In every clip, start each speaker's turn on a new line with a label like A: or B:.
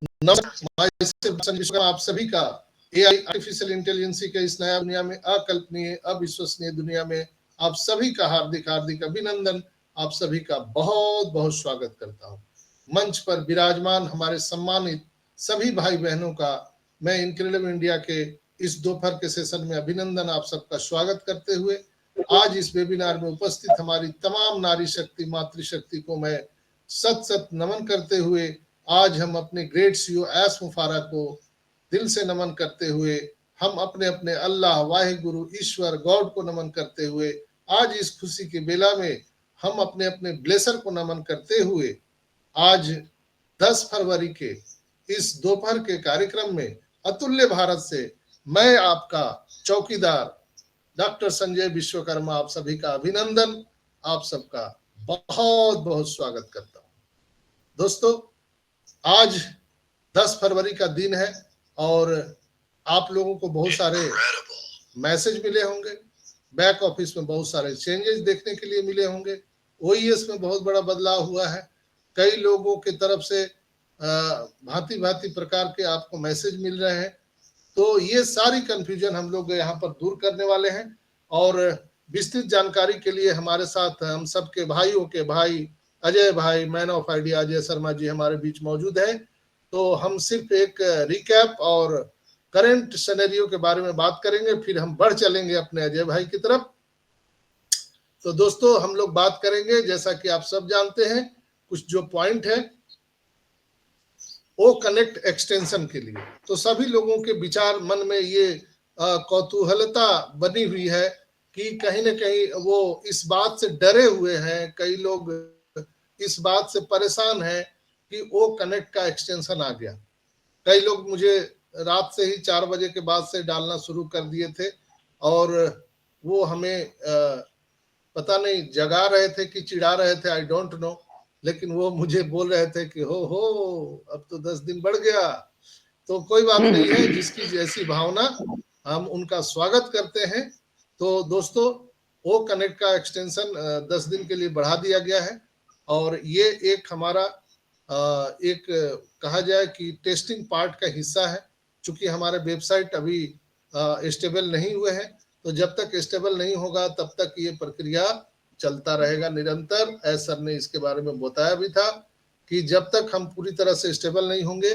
A: नमस्कार आप सभी का एआई आर्टिफिशियल इंटेलिजेंस के इस नया दुनिया में, अकल्पनीय अविश्वसनीय दुनिया में आप सभी का हार्दिक हार्दिक अभिनंदन, आप सभी का बहुत बहुत स्वागत करता हूं। मंच पर विराजमान हमारे सम्मानित सभी भाई बहनों का मैं इनक्रेडिबल इंडिया के इस दोपहर के सेशन में अभिनंदन, आप सबका स्वागत करते हुए आज इस वेबिनार में उपस्थित हमारी तमाम नारी शक्ति मातृशक्ति को मैं सत सत नमन करते हुए आज हम अपने ग्रेट सीईओ एस मुफारा को दिल से नमन करते हुए हम अपने अपने अल्लाह वाहिगुरु ईश्वर गॉड को नमन करते हुए आज इस खुशी के बेला में हम अपने अपने ब्लेसर को नमन करते हुए आज 10 फरवरी के इस दोपहर के कार्यक्रम में अतुल्य भारत से मैं आपका चौकीदार डॉक्टर संजय विश्वकर्मा आप सभी का अभिनंदन, आप सबका बहुत बहुत स्वागत करता हूं। दोस्तों, आज 10 फरवरी का दिन है और आप लोगों को बहुत सारे मैसेज मिले होंगे, बैक ऑफिस में बहुत सारे चेंजेस देखने के लिए मिले होंगे, ओईएस में बहुत बड़ा बदलाव हुआ है, कई लोगों की तरफ से भांति भांति प्रकार के आपको मैसेज मिल रहे हैं। तो ये सारी कंफ्यूजन हम लोग यहाँ पर दूर करने वाले हैं और विस्तृत जानकारी के लिए हमारे साथ हम सबके भाइयों के भाई अजय भाई man of idea Ajay Sharma ji हमारे बीच मौजूद है। तो हम सिर्फ एक रिकैप और करंट सिनेरियो के बारे में बात करेंगे, फिर हम बढ़ चलेंगे अपने अजय भाई की तरफ। तो दोस्तों, हम लोग बात करेंगे जैसा कि आप सब जानते हैं कुछ जो पॉइंट है ओ कनेक्ट एक्सटेंशन के लिए। तो सभी लोगों के विचार मन में ये कौतूहलता बनी हुई है कि कहीं ना कहीं वो इस बात से डरे हुए हैं, कई लोग इस बात से परेशान हैं कि ओ कनेक्ट का एक्सटेंशन आ गया। कई लोग मुझे रात से ही 4 बजे के बाद से डालना शुरू कर दिए थे और वो हमें पता नहीं जगा रहे थे कि चिढ़ा रहे थे, आई डोंट नो, लेकिन वो मुझे बोल रहे थे कि हो अब तो 10 दिन बढ़ गया। तो कोई बात नहीं है, जिसकी जैसी भावना हम उनका स्वागत करते हैं। तो दोस्तों, ओ कनेक्ट का एक्सटेंशन 10 दिन के लिए बढ़ा दिया गया है और ये एक हमारा एक कहा जाए कि टेस्टिंग पार्ट का हिस्सा है। चूंकि हमारे वेबसाइट अभी स्टेबल नहीं हुए हैं, तो जब तक स्टेबल नहीं होगा तब तक ये प्रक्रिया चलता रहेगा निरंतर। एस सर ने इसके बारे में बताया भी था कि जब तक हम पूरी तरह से स्टेबल नहीं होंगे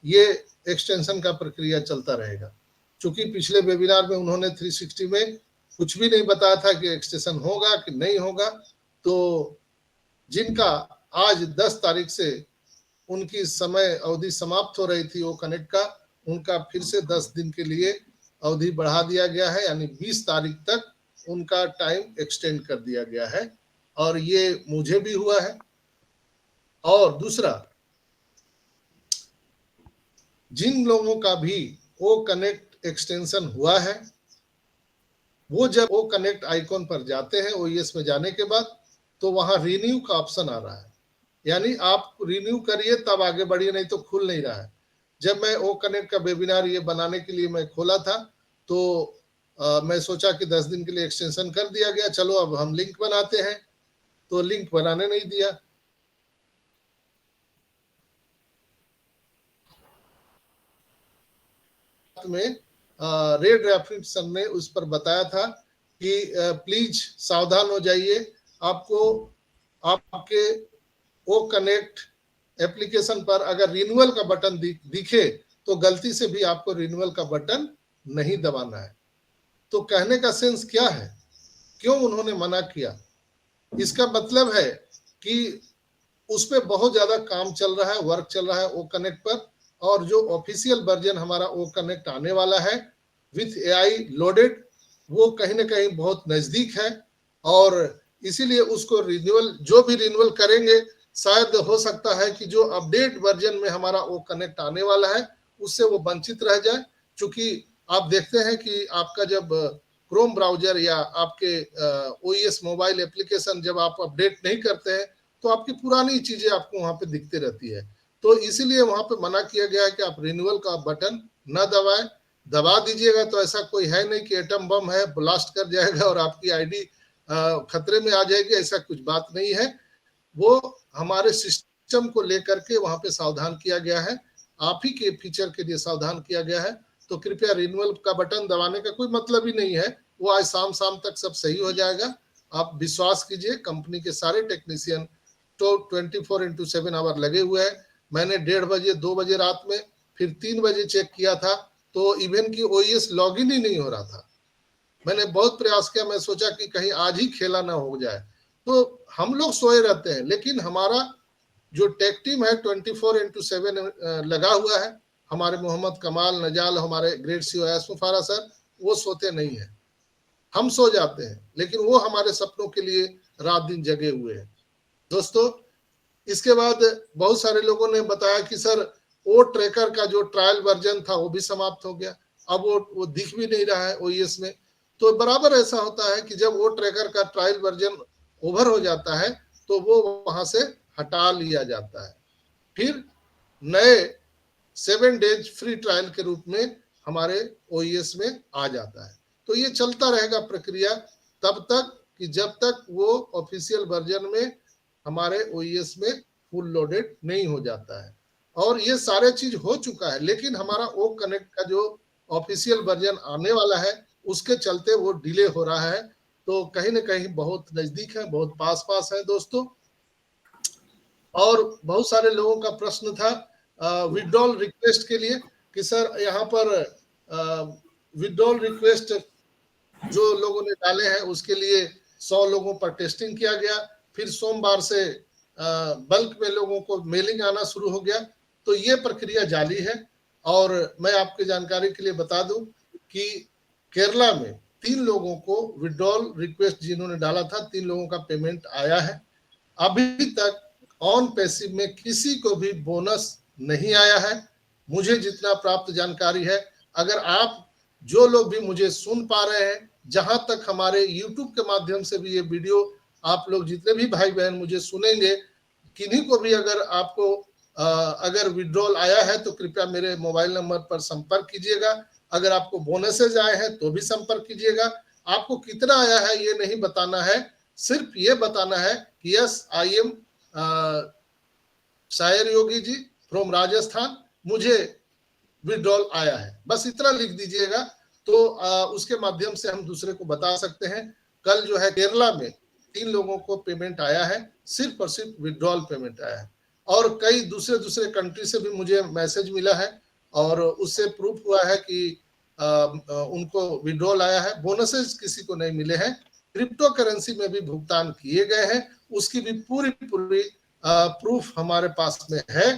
A: ये एक्सटेंशन का प्रक्रिया चलता रहेगा। चूंकि पिछले वेबिनार में उन्होंने 360 में कुछ भी नहीं बताया था कि एक्सटेंशन होगा कि नहीं होगा। तो जिनका आज 10 तारीख से उनकी समय अवधि समाप्त हो रही थी वो कनेक्ट का, उनका फिर से 10 दिन के लिए अवधि बढ़ा दिया गया है, यानी 20 तारीख तक उनका टाइम एक्सटेंड कर दिया गया है और ये मुझे भी हुआ है। और दूसरा, जिन लोगों का भी ओ कनेक्ट एक्सटेंशन हुआ है वो जब ओ कनेक्ट आइकॉन पर जाते हैं ओईएस में जाने के बाद, तो वहां रिन्यू का ऑप्शन आ रहा है, यानी आप रिन्यू करिए तब आगे बढ़िए, नहीं तो खुल नहीं रहा है। जब मैं ओ कनेक्ट का वेबिनार ये बनाने के लिए मैं खोला था तो मैं सोचा कि 10 दिन के लिए एक्सटेंशन कर दिया गया, चलो अब हम लिंक बनाते हैं, तो लिंक बनाने नहीं दिया। में रेड रैपिड सर ने उस पर बताया था कि प्लीज सावधान हो जाइए, आपको आपके ओ कनेक्ट एप्लीकेशन पर अगर रिन्यूअल का बटन दिखे तो गलती से भी आपको रिन्यूअल का बटन नहीं दबाना है। तो कहने का सेंस क्या है, क्यों उन्होंने मना किया? इसका मतलब है कि उस पर बहुत ज्यादा काम चल रहा है, वर्क चल रहा है ओ कनेक्ट पर, और जो ऑफिशियल वर्जन हमारा ओ कनेक्ट आने वाला है विथ एआई लोडेड, वो कहीं ना कहीं बहुत नजदीक है और इसीलिए उसको रिन्यूअल, जो भी रिन्यूअल करेंगे शायद हो सकता है कि जो अपडेट वर्जन में हमारा ओ कनेक्ट आने वाला है उससे वो वंचित रह जाए। चूंकि आप देखते हैं कि आपका जब क्रोम ब्राउजर या आपके ओईएस मोबाइल एप्लीकेशन जब आप अपडेट नहीं करते हैं तो आपकी पुरानी चीजें आपको वहां पे दिखती रहती है। तो इसीलिए वहां पे मना किया गया है कि आप रिन्यूअल का बटन न दबाएं। दबा दीजिएगा तो ऐसा कोई है नहीं कि एटम बम है ब्लास्ट कर जाएगा और आपकी आईडी खतरे में आ जाएगी, ऐसा कुछ बात नहीं है। वो हमारे सिस्टम को लेकर के वहां पे सावधान किया गया है आप ही के फीचर के लिए सावधान किया गया है। तो कृपया रिन्यूअल का बटन दबाने का कोई मतलब ही नहीं है, वो आज शाम तक सब सही हो जाएगा। आप विश्वास कीजिए, कंपनी के सारे टेक्नीशियन तो 24/7 आवर लगे हुए हैं। मैंने 1:30 बजे 2 बजे रात में फिर 3 बजे चेक किया था, तो इवन की ओएस लॉगिन ही नहीं हो रहा था। मैंने बहुत प्रयास किया, मैं सोचा कि कहीं आज ही खेला ना हो जाए। तो हम लोग सोए रहते हैं, लेकिन हमारा जो टेक टीम है 24/7 लगा हुआ है। हमारे मोहम्मद कमाल नजाल, हमारे ग्रेट सीईओ मुफारा सर, वो सोते नहीं है। हम सो जाते हैं, लेकिन वो हमारे सपनों के लिए रात दिन जगे हुए हैं। दोस्तों, इसके बाद बहुत सारे लोगों ने बताया कि सर वो ट्रैकर का जो ट्रायल वर्जन था वो भी समाप्त हो गया, अब वो दिख भी नहीं रहा है ओएस में। तो बराबर ऐसा होता है कि जब वो ट्रैकर का ट्रायल वर्जन ओवर हो जाता है तो वो वहां से हटा लिया जाता है, फिर नए 7 डेज फ्री ट्रायल के रूप में हमारे ओएस में आ जाता है। तो ये चलता रहेगा प्रक्रिया तब तक कि जब तक वो ऑफिशियल वर्जन में हमारे ओएस में फुल लोडेड नहीं हो जाता है। और ये सारे चीज हो चुका है, लेकिन हमारा ओ कनेक्ट का जो ऑफिशियल वर्जन आने वाला है उसके चलते वो डिले हो रहा है। तो कहीं ना कहीं बहुत नजदीक है, बहुत पास पास है दोस्तों। और बहुत सारे लोगों का प्रश्न था विड्रॉल रिक्वेस्ट के लिए कि सर यहाँ पर विड्रॉल रिक्वेस्ट जो लोगों ने डाले हैं उसके लिए 100 लोगों पर टेस्टिंग किया गया, फिर सोमवार से बल्क में लोगों को मेलिंग आना शुरू हो गया। तो ये प्रक्रिया जारी है। और मैं आपकी जानकारी के लिए बता दूं कि केरला में 3 लोगों को विड्रॉल रिक्वेस्ट जिन्होंने डाला था, 3 लोगों का पेमेंट आया है। अभी तक ऑन पैसिव में किसी को भी बोनस नहीं आया है, मुझे जितना प्राप्त जानकारी है। अगर आप जो लोग भी मुझे सुन पा रहे हैं, जहां तक हमारे YouTube के माध्यम से भी ये वीडियो आप लोग जितने भी भाई बहन मुझे सुनेंगे, किन्हीं को भी अगर आपको अगर विड्रॉल आया है तो कृपया मेरे मोबाइल नंबर पर संपर्क कीजिएगा। अगर आपको बोनसेज आए हैं तो भी संपर्क कीजिएगा। आपको कितना आया है ये नहीं बताना है, सिर्फ ये बताना है कि यस आई एम शायर योगी जी फ्रॉम राजस्थान, मुझे विड्रॉल आया है, बस इतना लिख दीजिएगा। तो उसके माध्यम से हम दूसरे को बता सकते हैं। कल जो है केरला में 3 लोगों को पेमेंट आया है, सिर्फ और सिर्फ विड्रॉल पेमेंट आया है। और कई दूसरे दूसरे कंट्री से भी मुझे मैसेज मिला है और उससे प्रूफ हुआ है कि उनको विड्रॉल आया है। बोनसेस किसी को नहीं मिले हैं, क्रिप्टो करेंसी में भी भुगतान किए गए हैं, उसकी भी पूरी पूरी प्रूफ हमारे पास में है।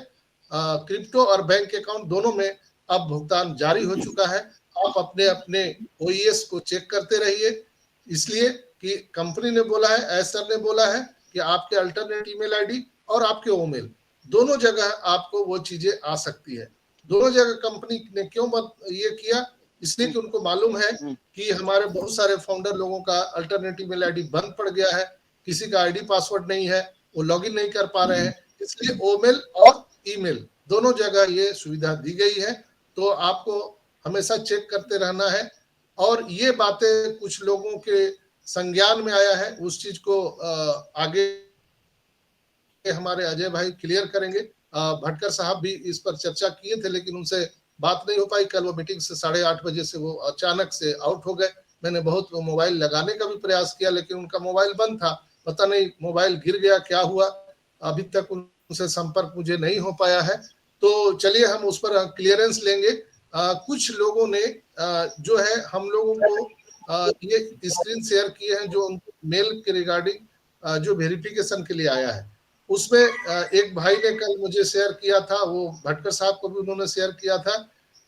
A: क्रिप्टो और बैंक अकाउंट दोनों में अब भुगतान जारी हो चुका है। आप अपने अपने ओईएस को चेक करते रहिए, इसलिए कि कंपनी ने बोला है, एसर ने बोला है कि आपके अल्टरनेट ईमेल आईडी और आपके ओमेल दोनों जगह आपको वो चीजें आ सकती है। दोनों जगह कंपनी ने क्यों ये किया, इसलिए कि उनको मालूम है कि हमारे बहुत सारे फाउंडर लोगों का अल्टरनेट ईमेल आईडी बंद पड़ गया है, किसी का आईडी पासवर्ड नहीं है, वो लॉगिन नहीं कर पा रहे हैं, इसलिए ओमेल और ईमेल दोनों जगह ये सुविधा दी गई है। तो आपको हमेशा चेक करते रहना है। और ये बातें कुछ लोगों के संज्ञान में आया है, उस चीज को आगे हमारे अजय भाई क्लियर करेंगे। भटकर साहब भी इस पर चर्चा किए थे, लेकिन उनसे बात नहीं हो पाई। कल वो मीटिंग से 8:30 बजे से वो अचानक से आउट हो गए। मैंने बहुत मोबाइल लगाने का भी प्रयास किया, लेकिन उनका मोबाइल बंद था, पता नहीं मोबाइल गिर गया क्या हुआ, अभी तक उनसे संपर्क मुझे नहीं हो पाया है। तो चलिए हम उस पर क्लियरेंस लेंगे। कुछ लोगों ने जो है हम लोगों को ये स्क्रीन शेयर किए हैं जो मेल के रिगार्डिंग जो वेरिफिकेशन के लिए आया है। उसमें एक भाई ने कल मुझे शेयर किया था, वो भटकर साहब को भी उन्होंने शेयर किया था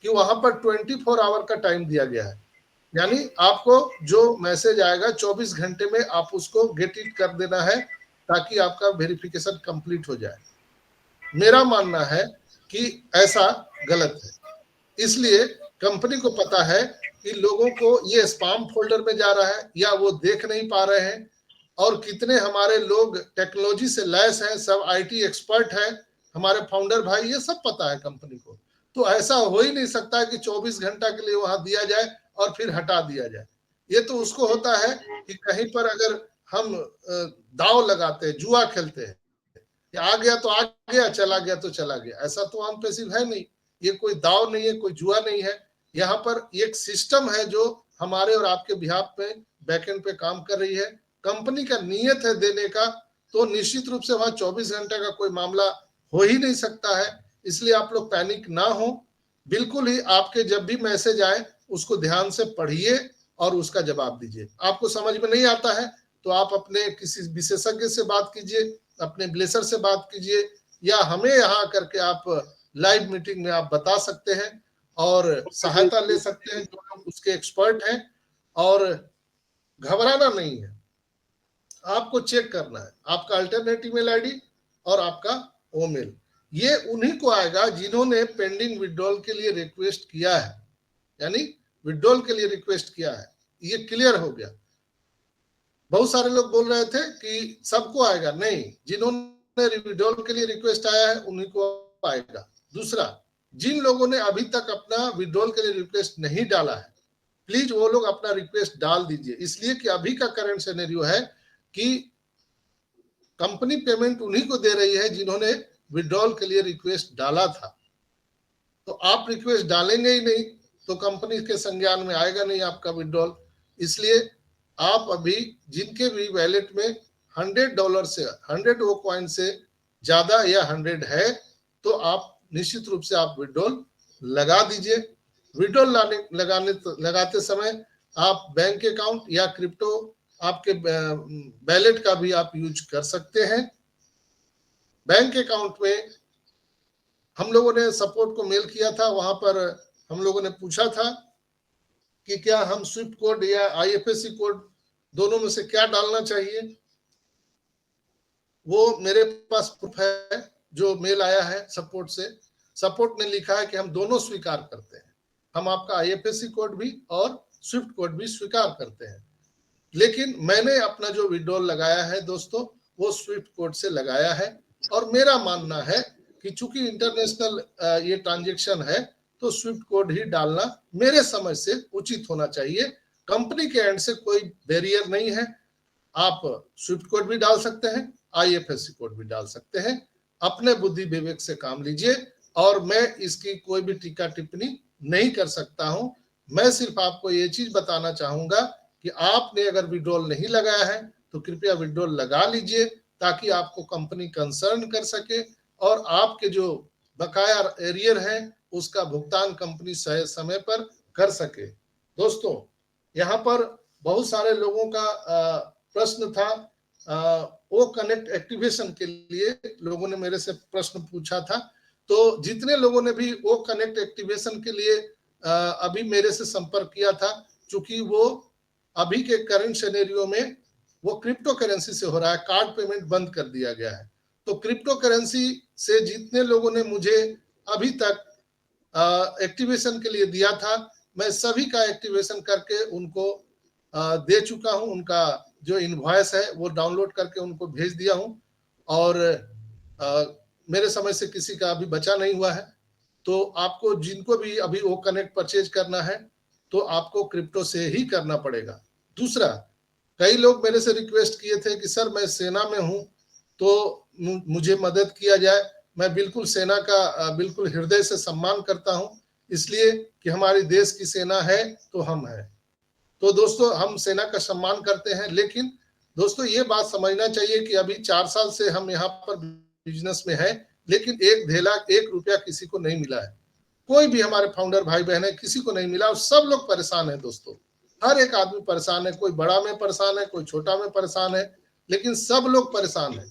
A: कि वहां पर 24 आवर का टाइम दिया गया है, यानी आपको जो मैसेज आएगा 24 घंटे में आप उसको गेट इट कर देना है ताकि आपका वेरिफिकेशन कंप्लीट हो जाए। मेरा मानना है कि ऐसा गलत है, इसलिए कंपनी को पता है कि लोगों को ये स्पैम फोल्डर में जा रहा है या वो देख नहीं पा रहे हैं। और कितने हमारे लोग टेक्नोलॉजी से लैस हैं, सब आईटी एक्सपर्ट हैं, हमारे फाउंडर भाई, ये सब पता है कंपनी को। तो ऐसा हो ही नहीं सकता कि 24 घंटा के लिए वहां दिया जाए और फिर हटा दिया जाए। ये तो उसको होता है कि कहीं पर अगर हम दाव लगाते हैं, जुआ खेलते हैं, आ गया तो आ गया, चला गया तो चला गया, ऐसा तो ऑन पैसिव है नहीं। ये कोई दाव नहीं है, कोई जुआ नहीं है। यहाँ पर एक सिस्टम है जो हमारे और आपके बिहाफ में बैकएंड पे काम कर रही है। कंपनी का नियत है देने का, तो निश्चित रूप से वहां 24 घंटे का कोई मामला हो ही नहीं सकता है। इसलिए आप लोग पैनिक ना हो, बिल्कुल ही आपके जब भी मैसेज आए उसको ध्यान से पढ़िए और उसका जवाब दीजिए। आपको समझ में नहीं आता है तो आप अपने किसी विशेषज्ञ से बात कीजिए, अपने ब्लेसर से बात कीजिए, या हमें यहाँ करके आप लाइव मीटिंग में आप बता सकते हैं और सहायता ले सकते हैं, जो लोग उसके एक्सपर्ट हैं। और घबराना नहीं है, आपको चेक करना है आपका अल्टरनेटिव मेल आईडी और आपका ओ मेल। ये उन्हीं को आएगा जिन्होंने पेंडिंग विड्रॉल के लिए रिक्वेस्ट किया है, यानी विड्रॉल के लिए रिक्वेस्ट किया है। ये क्लियर हो गया। बहुत सारे लोग बोल रहे थे कि सबको आएगा, नहीं, जिन्होंने विड्रॉल के लिए रिक्वेस्ट आया है उन्हीं को आएगा। दूसरा, जिन लोगों ने अभी तक अपना विड्रॉल के लिए रिक्वेस्ट नहीं डाला है, प्लीज वो लोग अपना रिक्वेस्ट डाल दीजिए। इसलिए कि अभी का करंट सिनेरियो है कि कंपनी पेमेंट उन्हीं को दे रही है जिन्होंने विड्रॉल के लिए रिक्वेस्ट डाला था। तो आप रिक्वेस्ट डालेंगे ही नहीं तो कंपनी के संज्ञान में आएगा नहीं आपका विड्रॉल। इसलिए आप अभी जिनके भी वैलेट में $100 से 100 वो कॉइन से ज्यादा या 100 है, तो आप निश्चित रूप से आप विड्रॉल लगा दीजिए। विड्रॉल लगाते समय आप बैंक अकाउंट या क्रिप्टो आपके वैलेट का भी आप यूज कर सकते हैं। बैंक अकाउंट में हम लोगों ने सपोर्ट को मेल किया था, वहां पर हम लोगों ने पूछा था कि क्या हम स्विफ्ट कोड या आईएफएससी कोड दोनों में से क्या डालना चाहिए। वो मेरे पास प्रूफ है जो मेल आया है सपोर्ट से। सपोर्ट ने लिखा है कि हम दोनों स्वीकार करते हैं, हम आपका आईएफएससी कोड भी और स्विफ्ट कोड भी स्वीकार करते हैं। लेकिन मैंने अपना जो विड्रॉल लगाया है दोस्तों, वो स्विफ्ट कोड से लगाया है। और मेरा मानना है कि चूंकि इंटरनेशनल ये ट्रांजैक्शन है, तो स्विफ्ट कोड ही डालना मेरे समझ से उचित होना चाहिए। कंपनी के एंड से कोई बैरियर नहीं है, आप स्विफ्ट कोड भी डाल सकते हैं, आईएफएससी कोड भी डाल सकते हैं। अपने बुद्धि विवेक से काम लीजिए, और मैं इसकी कोई भी टीका टिप्पणी नहीं कर सकता हूं। मैं सिर्फ आपको ये चीज बताना चाहूंगा कि आपने अगर विड्रॉल नहीं लगाया है तो कृपया विड्रॉल लगा लीजिए, ताकि आपको कंपनी कंसर्न कर सके और आपके जो बकाया एरियर है उसका भुगतान कंपनी समय पर कर सके। दोस्तों, यहाँ पर बहुत सारे लोगों का प्रश्न था, ओ कनेक्ट एक्टिवेशन के लिए लोगों ने मेरे से प्रश्न पूछा था। तो जितने लोगों ने भी ओ कनेक्ट एक्टिवेशन के लिए अभी मेरे से संपर्क किया था, चूंकि वो अभी के करंट सिनेरियो में वो क्रिप्टो करेंसी से हो रहा है, कार्ड पेमेंट बंद कर दिया गया है। तो क्रिप्टो करेंसी से जितने लोगों ने मुझे अभी तक एक्टिवेशन के लिए दिया था, मैं सभी का एक्टिवेशन करके उनको दे चुका हूं। उनका जो इनवॉइस है वो डाउनलोड करके उनको भेज दिया हूं, और मेरे समझ से किसी का अभी बचा नहीं हुआ है। तो आपको जिनको भी अभी वो कनेक्ट परचेज करना है तो आपको क्रिप्टो से ही करना पड़ेगा। दूसरा, कई लोग मेरे से रिक्वेस्ट किए थे कि सर मैं सेना में हूं तो मुझे मदद किया जाए। मैं बिल्कुल सेना का बिल्कुल हृदय से सम्मान करता हूं, इसलिए कि हमारी देश की सेना है तो हम हैं। तो दोस्तों, हम सेना का सम्मान करते हैं, लेकिन दोस्तों ये बात समझना चाहिए कि अभी 4 साल से हम यहाँ पर बिजनेस में है, लेकिन एक ढेला 1 रुपया किसी को नहीं मिला है। कोई भी हमारे फाउंडर भाई बहन है, किसी को नहीं मिला, और सब लोग परेशान है दोस्तों। हर एक आदमी परेशान है, कोई बड़ा में परेशान है, कोई छोटा में परेशान है, लेकिन सब लोग परेशान है।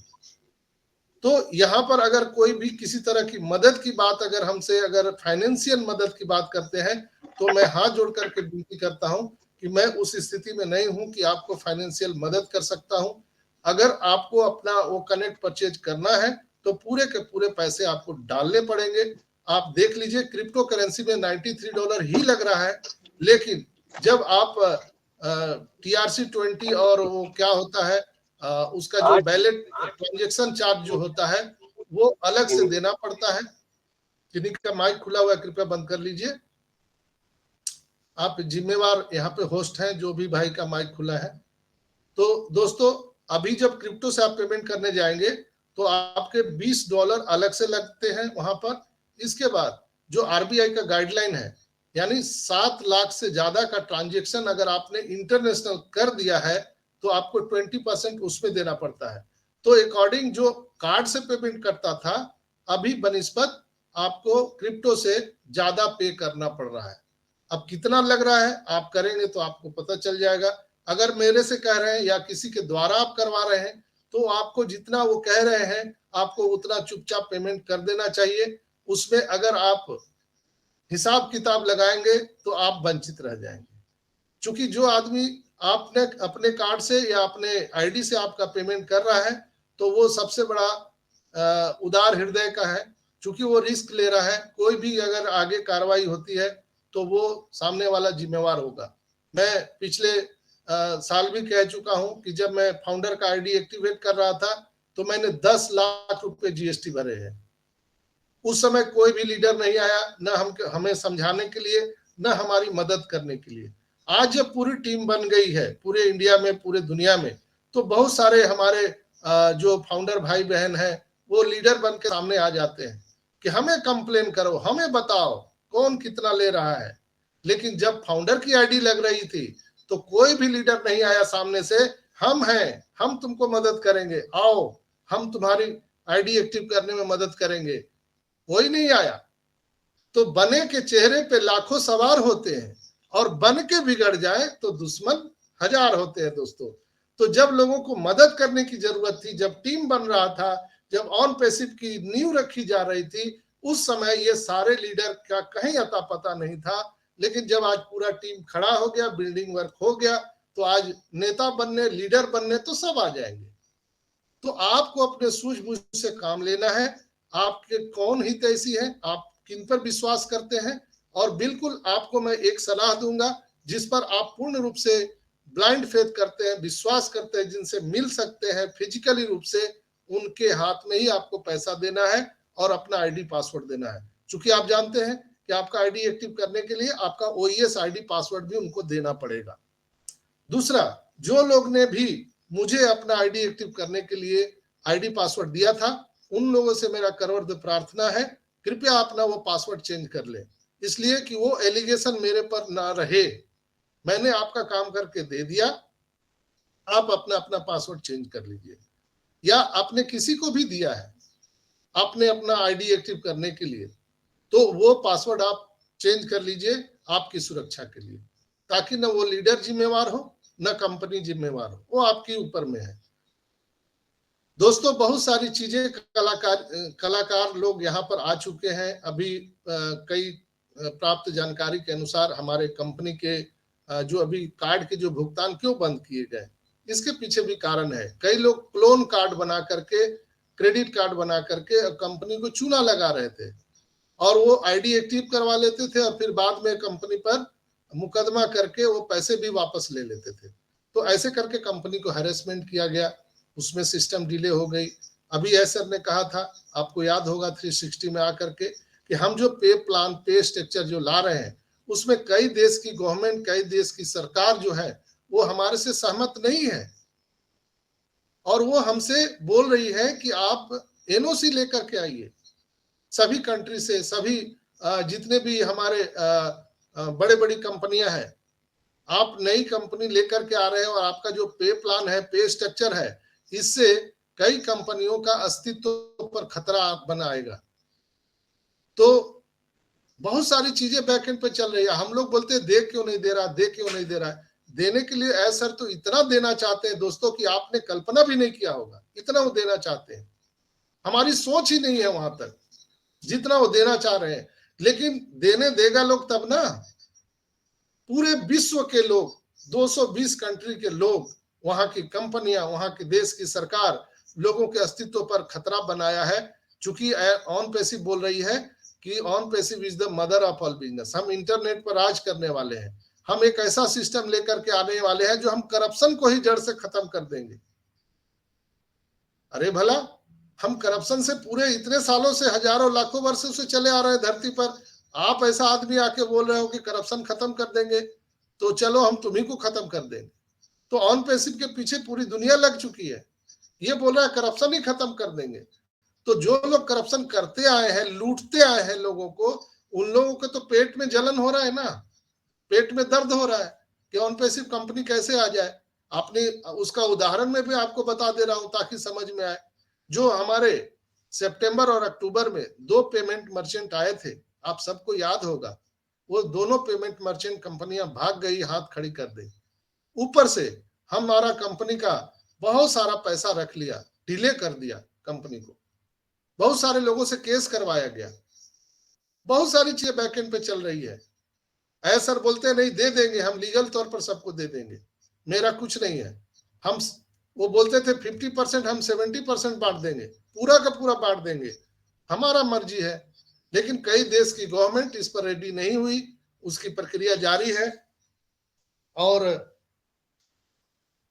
A: तो यहाँ पर अगर कोई भी किसी तरह की मदद की बात, अगर हमसे अगर फाइनेंशियल मदद की बात करते हैं, तो मैं हाथ जोड़ करके विनती करता हूं कि मैं उस स्थिति में नहीं हूं कि आपको फाइनेंशियल मदद कर सकता हूं। अगर आपको अपना वो कनेक्ट परचेज करना है तो पूरे के पूरे पैसे आपको डालने पड़ेंगे। आप देख लीजिए, क्रिप्टो करेंसी में $93 ही लग रहा है, लेकिन जब आप TRC20 और वो क्या होता है उसका जो बैलेट ट्रांजेक्शन चार्ज जो होता है वो अलग से देना पड़ता है। किन्हीं का माइक खुला हुआ है, कृपया बंद कर लीजिए। आप जिम्मेवार यहाँ पे होस्ट हैं, जो भी भाई का माइक खुला है। तो दोस्तों, अभी जब क्रिप्टो से आप पेमेंट करने जाएंगे तो आपके $20 अलग से लगते हैं वहां पर। इसके बाद जो आरबीआई का गाइडलाइन है, यानी 7 लाख से ज्यादा का ट्रांजेक्शन अगर आपने इंटरनेशनल कर दिया है तो आपको 20% उसमें देना पड़ता है। तो अकॉर्डिंग जो कार्ड से पेमेंट करता था, अभी बनिस्बत आपको क्रिप्टो से ज्यादा पे करना पड़ रहा है। अब कितना लग रहा है आप करेंगे तो आपको पता चल जाएगा। अगर मेरे से कह रहे हैं या किसी के द्वारा आप करवा रहे हैं तो आपको जितना वो कह रहे हैं आपको उतना चुपचाप पेमेंट कर देना चाहिए। उसमें अगर आप हिसाब किताब लगाएंगे तो आप वंचित रह जाएंगे, क्योंकि जो आदमी आपने अपने कार्ड से या अपने आईडी से आपका पेमेंट कर रहा है तो वो सबसे बड़ा उदार हृदय का है, क्योंकि वो रिस्क ले रहा है। कोई भी अगर आगे कार्रवाई होती है तो वो सामने वाला जिम्मेवार होगा। मैं पिछले साल भी कह चुका हूं कि जब मैं फाउंडर का आईडी एक्टिवेट कर रहा था तो मैंने 10 लाख रुपए जीएसटी भरे हैं। उस समय कोई भी लीडर नहीं आया, न हमें समझाने के लिए, न हमारी मदद करने के लिए। आज जब पूरी टीम बन गई है पूरे इंडिया में, पूरे दुनिया में, तो बहुत सारे हमारे जो फाउंडर भाई बहन हैं वो लीडर बन के सामने आ जाते हैं कि हमें कंप्लेन करो, हमें बताओ कौन कितना ले रहा है। लेकिन जब फाउंडर की आईडी लग रही थी तो कोई भी लीडर नहीं आया सामने से, हम हैं, हम तुमको मदद करेंगे, आओ हम तुम्हारी आईडी एक्टिव करने में मदद करेंगे। कोई नहीं आया। तो बने के चेहरे पे लाखों सवार होते हैं और बन के बिगड़ जाए तो दुश्मन हजार होते हैं दोस्तों। तो जब लोगों को मदद करने की जरूरत थी, जब टीम बन रहा था, जब ऑन पैसिव की नींव रखी जा रही थी, उस समय ये सारे लीडर का कहीं अता पता नहीं था। लेकिन जब आज पूरा टीम खड़ा हो गया, बिल्डिंग वर्क हो गया, तो आज नेता बनने, लीडर बनने तो सब आ जाएंगे। तो आपको अपने सूझबूझ से काम लेना है। आपके कौन हित ऐसी है, आप किन पर विश्वास करते हैं, और बिल्कुल आपको मैं एक सलाह दूंगा जिस पर आप पूर्ण रूप से ब्लाइंड फेथ करते हैं, विश्वास करते हैं, जिनसे मिल सकते हैं फिजिकली रूप से, उनके हाथ में ही आपको पैसा देना है और अपना आईडी पासवर्ड देना है। क्योंकि आप जानते हैं कि आपका आईडी एक्टिव करने के लिए आपका ओईएस आईडी पासवर्ड भी उनको देना पड़ेगा। दूसरा, जो लोग ने भी मुझे अपना आईडी एक्टिव करने के लिए आईडी पासवर्ड दिया था, उन लोगों से मेरा करवर्द प्रार्थना है, कृपया अपना वो पासवर्ड चेंज कर ले, इसलिए कि वो एलिगेशन मेरे पर ना रहे। मैंने आपका काम करके दे दिया, आप अपना अपना पासवर्ड चेंज कर लीजिए। या आपने किसी को भी दिया है आपने अपना आईडी एक्टिव करने के लिए, तो वो पासवर्ड आप चेंज कर लीजिए आपकी सुरक्षा के लिए, ताकि न वो लीडर जिम्मेवार हो न कंपनी जिम्मेवार हो, वो आपके ऊपर में है। दोस्तों, बहुत सारी चीजें कलाकार लोग यहाँ पर आ चुके हैं। अभी कई प्राप्त जानकारी के अनुसार हमारे कंपनी के जो अभी कार्ड के जो भुगतान क्यों बंद किए गए, इसके पीछे भी कारण है। कई लोग क्लोन कार्ड बना करके, क्रेडिट कार्ड बना करके कंपनी को चूना लगा रहे थे और वो आईडी एक्टिव करवा लेते थे और फिर बाद में कंपनी पर मुकदमा करके वो पैसे भी वापस ले लेते थे। तो ऐसे करके कंपनी को हैरेसमेंट किया गया, उसमें सिस्टम डिले हो गई। अभी सर ने कहा था, आपको याद होगा 360 में आकर के, कि हम जो पे प्लान, पे स्ट्रक्चर जो ला रहे हैं, उसमें कई देश की गवर्नमेंट, कई देश की सरकार जो है वो हमारे से सहमत नहीं है और वो हमसे बोल रही है कि आप एनओसी लेकर के आइए। सभी कंट्री से, सभी जितने भी हमारे बड़े बड़ी कंपनियां हैं, आप नई कंपनी लेकर के आ रहे हैं और आपका जो पे प्लान है, पे स्ट्रक्चर है, इससे कई कंपनियों का अस्तित्व पर खतरा बना आएगा। तो बहुत सारी चीजें बैकएंड पे चल रही है। हम लोग बोलते हैं दे क्यों नहीं दे रहा, दे क्यों नहीं दे रहा है। देने के लिए ऐसा तो इतना देना चाहते हैं दोस्तों कि आपने कल्पना भी नहीं किया होगा, इतना वो देना चाहते हैं। हमारी सोच ही नहीं है वहां तक जितना वो देना चाह रहे हैं। लेकिन देने देगा लोग तब ना। पूरे विश्व के लोग, 220 कंट्री के लोग, वहां की कंपनियां, वहां के देश की सरकार लोगों के अस्तित्व पर खतरा बनाया है। चूंकि ऑन पैसिव बोल रही है कि on passive is the mother of all business. हम इंटरनेट पर राज करने वाले हैं। हम एक ऐसा सिस्टम लेकर के आने वाले हैं जो हम करप्शन को ही जड़ से खत्म कर देंगे। अरे भला, हम करप्शन से पूरे इतने सालों से, हजारों लाखों वर्षों से चले आ रहे हैं धरती पर। आप ऐसा आदमी आके बोल रहे हो कि करप्शन खत्म कर देंगे, तो चलो हम तुम्ही को खत्म कर देंगे। तो ऑन पैसिव के पीछे पूरी दुनिया लग चुकी है। ये बोल रहा है करप्शन ही खत्म कर देंगे। तो जो लोग करप्शन करते आए हैं, लूटते आए हैं लोगों को, उन लोगों के तो पेट में जलन हो रहा है ना, पेट में दर्द हो रहा है कि ऑन पैसिव कंपनी कैसे आ जाए। आपने उसका उदाहरण में भी आपको बता दे रहा हूं ताकि समझ में आए। जो हमारे सितंबर और अक्टूबर में 2 पेमेंट मर्चेंट आए थे, आप सबको याद होगा, वो दोनों पेमेंट मर्चेंट कंपनियां भाग गई, हाथ खड़ी कर दी। ऊपर से हमारा कंपनी का बहुत सारा पैसा रख लिया, डिले कर दिया कंपनी को, बहुत सारे लोगों से केस करवाया गया, बहुत सारी चीजें बैकएंड पे चल रही है। ऐसा सर बोलते हैं नहीं दे देंगे, हम लीगल तौर पर सबको दे देंगे, मेरा कुछ नहीं है। हम वो बोलते थे 50%, हम 70% बांट देंगे, पूरा का पूरा बांट देंगे, हमारा मर्जी है। लेकिन कई देश की गवर्नमेंट इस पर रेडी नहीं हुई, उसकी प्रक्रिया जारी है और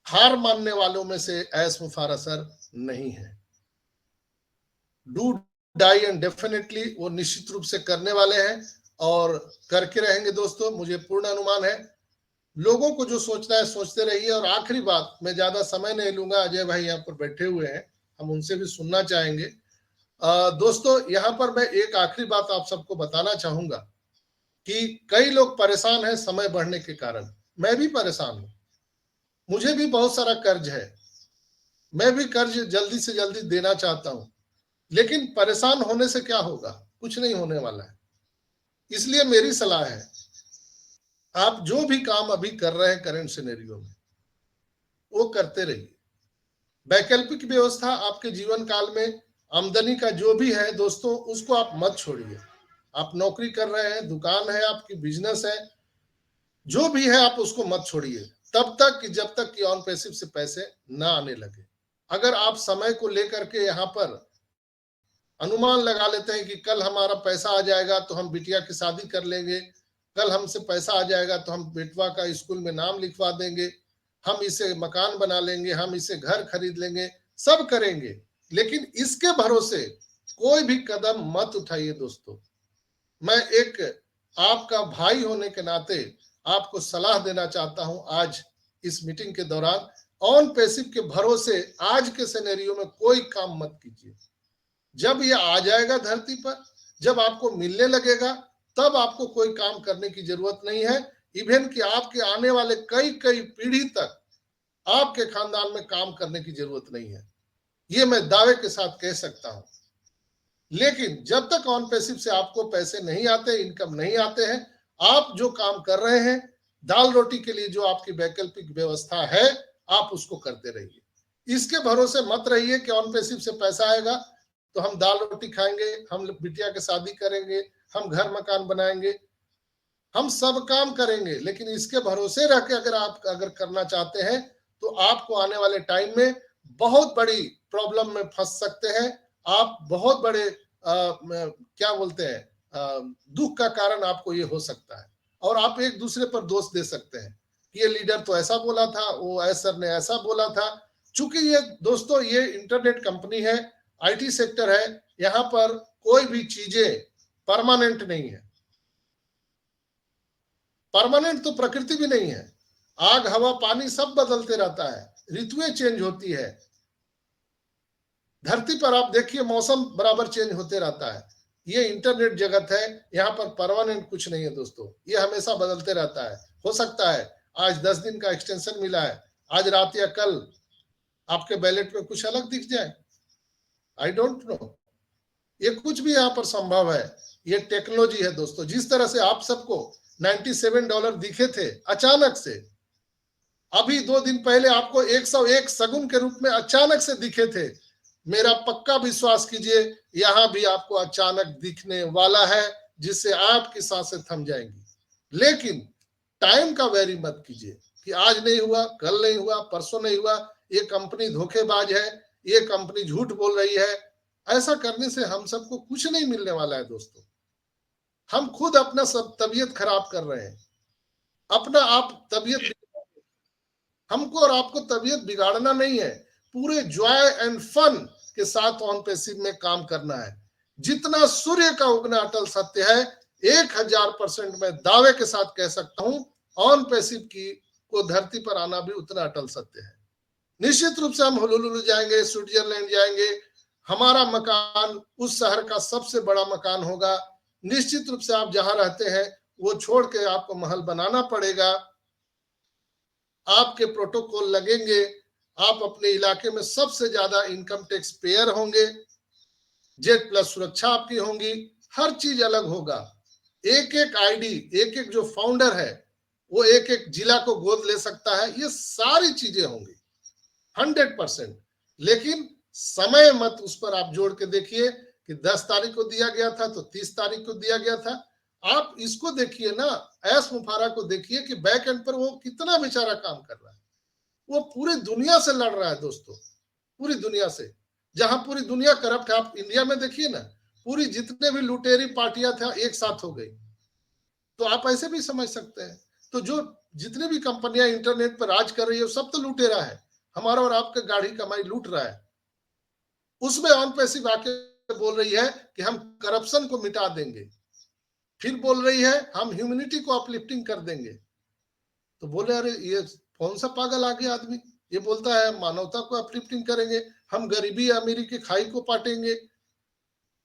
A: हार मानने वालों में से ऐस मुफारा सर नहीं है। डू डाई एंड डेफिनेटली वो निश्चित रूप से करने वाले हैं और करके रहेंगे दोस्तों, मुझे पूर्ण अनुमान है। लोगों को जो सोचना है सोचते रहिए। और आखिरी बात, मैं ज्यादा समय नहीं लूंगा, अजय भाई यहाँ पर बैठे हुए हैं, हम उनसे भी सुनना चाहेंगे। दोस्तों यहाँ पर मैं एक आखिरी बात आप सबको बताना चाहूंगा कि कई लोग परेशान हैं समय बढ़ने के कारण। मैं भी परेशान हूं, मुझे भी बहुत सारा कर्ज है, मैं भी कर्ज जल्दी से जल्दी देना चाहता हूं, लेकिन परेशान होने से क्या होगा, कुछ नहीं होने वाला है। इसलिए मेरी सलाह है, आप जो भी काम अभी कर रहे हैं करंट सिनेरियो में, वो करते रहिए। वैकल्पिक व्यवस्था आपके जीवन काल में आमदनी का जो भी है दोस्तों, उसको आप मत छोड़िए। आप नौकरी कर रहे हैं, दुकान है आपकी, बिजनेस है, जो भी है आप उसको मत छोड़िए तब तक कि जब तक कि ऑन पैसिव से पैसे ना आने लगे। अगर आप समय को लेकर के यहाँ पर अनुमान लगा लेते हैं कि कल हमारा पैसा आ जाएगा तो हम बिटिया की शादी कर लेंगे, कल हमसे पैसा आ जाएगा तो हम बेटवा का स्कूल में नाम लिखवा देंगे, हम इसे मकान बना लेंगे, हम इसे घर खरीद लेंगे, सब करेंगे, लेकिन इसके भरोसे कोई भी कदम मत उठाइए दोस्तों। मैं एक आपका भाई होने के नाते आपको सलाह देना चाहता हूं आज इस मीटिंग के दौरान, ऑन पैसिव के भरोसे आज के सिनेरियो में कोई काम मत कीजिए। जब ये आ जाएगा धरती पर, जब आपको मिलने लगेगा, तब आपको कोई काम करने की जरूरत नहीं है। इवन कि आपके आने वाले कई कई पीढ़ी तक आपके खानदान में काम करने की जरूरत नहीं है, ये मैं दावे के साथ कह सकता हूं। लेकिन जब तक ऑन पैसिव से आपको पैसे नहीं आते, इनकम नहीं आते हैं, आप जो काम कर रहे हैं दाल रोटी के लिए, जो आपकी वैकल्पिक व्यवस्था है, आप उसको करते रहिए। इसके भरोसे मत रहिए कि ऑन पैसिव से पैसा आएगा तो हम दाल रोटी खाएंगे, हम बिटिया की शादी करेंगे, हम घर मकान बनाएंगे, हम सब काम करेंगे, लेकिन इसके भरोसे रह के अगर आप करना चाहते हैं तो आपको आने वाले टाइम में बहुत बड़ी प्रॉब्लम में फंस सकते हैं। आप बहुत बड़े क्या बोलते हैं, दुख का कारण आपको ये हो सकता है, और आप एक दूसरे पर दोष दे सकते हैं कि ये लीडर तो ऐसा बोला था, वो सर ने ऐसा बोला था। चूंकि ये दोस्तों ये इंटरनेट कंपनी है, आईटी सेक्टर है, यहाँ पर कोई भी चीजें परमानेंट नहीं है। परमानेंट तो प्रकृति भी नहीं है, आग हवा पानी सब बदलते रहता है, ऋतुएं चेंज होती है। धरती पर आप देखिए मौसम बराबर चेंज होते रहता है। ये इंटरनेट जगत है, यहाँ पर परमानेंट कुछ नहीं है दोस्तों, ये हमेशा बदलते रहता है। हो सकता है आज 10 दिन का एक्सटेंशन मिला है, आज रात या कल आपके बैलेट में कुछ अलग दिख जाए, आई डोंट नो, ये कुछ भी यहाँ पर संभव है। ये टेक्नोलॉजी है दोस्तों। जिस तरह से आप सबको $97 दिखे थे अचानक से, अभी 2 दिन पहले आपको 101 सगुन के रूप में अचानक से दिखे थे, मेरा पक्का विश्वास कीजिए यहां भी आपको अचानक दिखने वाला है, जिससे आपकी सांसें थम जाएंगी। लेकिन टाइम का वेरी मत कीजिए कि आज नहीं हुआ, कल नहीं हुआ, परसों नहीं हुआ, ये कंपनी धोखेबाज है, ये कंपनी झूठ बोल रही है। ऐसा करने से हम सबको कुछ नहीं मिलने वाला है दोस्तों। हम खुद अपना सब तबीयत खराब कर रहे हैं, अपना आप तबीयत, हमको और आपको तबीयत बिगाड़ना नहीं है, पूरे जॉय एंड फन के साथ ऑन पैसिव में काम करना है। जितना सूर्य का उगना अटल सत्य है, 1000% मैं दावे के साथ कह सकता हूं, ऑन पैसिव की को धरती पर आना भी उतना अटल सत्य है। निश्चित रूप से हम होनोलुलु जाएंगे, स्विट्जरलैंड जाएंगे, हमारा मकान उस शहर का सबसे बड़ा मकान होगा, निश्चित रूप से आप जहां रहते हैं वो छोड़ के आपको महल बनाना पड़ेगा, आपके प्रोटोकॉल लगेंगे, आप अपने इलाके में सबसे ज्यादा इनकम टैक्स पेयर होंगे, जेड प्लस सुरक्षा आपकी होंगी, हर चीज अलग होगा। एक एक आईडी, एक एक जो फाउंडर है वो एक एक जिला को गोद ले सकता है, ये सारी चीजें होंगी 100%। लेकिन समय मत उस पर आप जोड़ के देखिए कि 10 तारीख को दिया गया था तो 30 तारीख को दिया गया था। आप इसको देखिए ना, ऐश मुफारा को देखिए कि बैक एंड पर वो कितना बेचारा काम कर रहा है। वो पूरी दुनिया से लड़ रहा है दोस्तों, पूरी दुनिया से। जहां पूरी दुनिया करप्ट है, आप इंडिया में देखिए ना, पूरी जितने भी लुटेरी पार्टियां था एक साथ हो गई। तो आप ऐसे भी समझ सकते हैं। तो जो जितनी भी कंपनियां इंटरनेट पर राज कर रही है सब तो लुटेरा है, हमारा और आपका गाढ़ी कमाई लूट रहा है। उसमें ऑन पैसिव आके बोल रही है कि हम करप्शन को मिटा देंगे, फिर बोल रही है हम ह्यूमैनिटी को अपलिफ्टिंग कर देंगे। तो बोले अरे ये कौन सा पागल आ गया आदमी, ये बोलता है मानवता को अपलिफ्टिंग करेंगे, हम गरीबी अमीरी की खाई को पाटेंगे,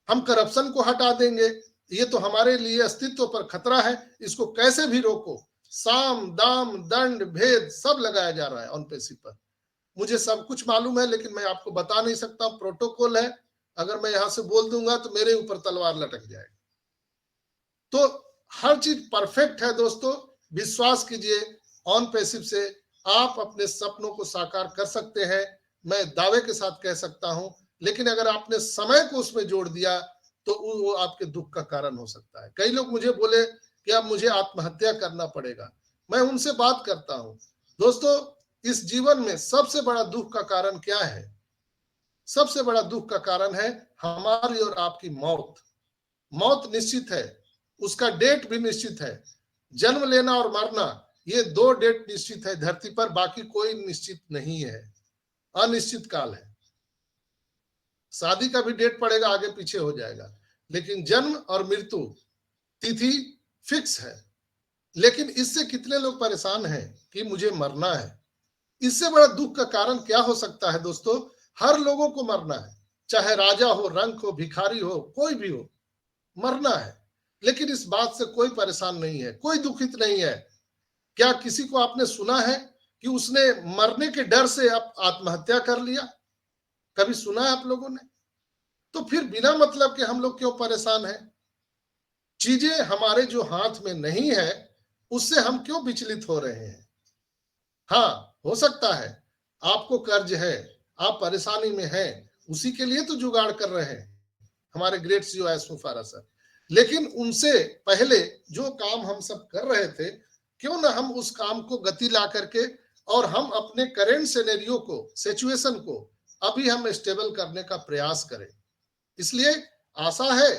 A: हम करप्शन को हटा देंगे, ये तो हमारे लिए अस्तित्व पर खतरा है, इसको कैसे भी रोको। साम दाम दंड भेद सब लगाया जा रहा है ऑन पैसिव पर। मुझे सब कुछ मालूम है लेकिन मैं आपको बता नहीं सकता, प्रोटोकॉल है, अगर मैं यहां से बोल दूंगा तो मेरे ऊपर तलवार लटक जाएगी। तो हर चीज परफेक्ट है दोस्तों, विश्वास कीजिए, ऑन पैसिव से आप अपने सपनों को साकार कर सकते हैं, मैं दावे के साथ कह सकता हूं। लेकिन अगर आपने समय को उसमें जोड़ दिया तो वो आपके दुख का कारण हो सकता है। कई लोग मुझे बोले कि अब मुझे आत्महत्या करना पड़ेगा, मैं उनसे बात करता हूं, दोस्तों इस जीवन में सबसे बड़ा दुख का कारण क्या है? सबसे बड़ा दुख का कारण है हमारी और आपकी मौत। मौत निश्चित है, उसका डेट भी निश्चित है। जन्म लेना और मरना, ये दो डेट निश्चित है धरती पर, बाकी कोई निश्चित नहीं है, अनिश्चित काल है। शादी का भी डेट पड़ेगा, आगे पीछे हो जाएगा, लेकिन जन्म और मृत्यु तिथि फिक्स है। लेकिन इससे कितने लोग परेशान हैं कि मुझे मरना है। इससे बड़ा दुख का कारण क्या हो सकता है दोस्तों? हर लोगों को मरना है, चाहे राजा हो, रंक हो, भिखारी हो, कोई भी हो, मरना है। लेकिन इस बात से कोई परेशान नहीं है, कोई दुखित नहीं है। क्या किसी को आपने सुना है कि उसने मरने के डर से आप आत्महत्या कर लिया? कभी सुना है आप लोगों ने? तो फिर बिना मतलब के हम लोग क्यों परेशान हैं? चीजें हमारे जो हाथ में नहीं है उससे हम क्यों विचलित हो रहे हैं? हाँ, हो सकता है आपको कर्ज है, आप परेशानी में हैं, उसी के लिए तो जुगाड़ कर रहे हैं हमारे ग्रेट सीईओ एस मुफारा सर। लेकिन उनसे पहले जो काम हम सब कर रहे थे, क्यों ना हम उस काम को गति ला करके और हम अपने करेंट सिनेरियो को, सिचुएशन को अभी हम स्टेबल करने का प्रयास करें। इसलिए आशा है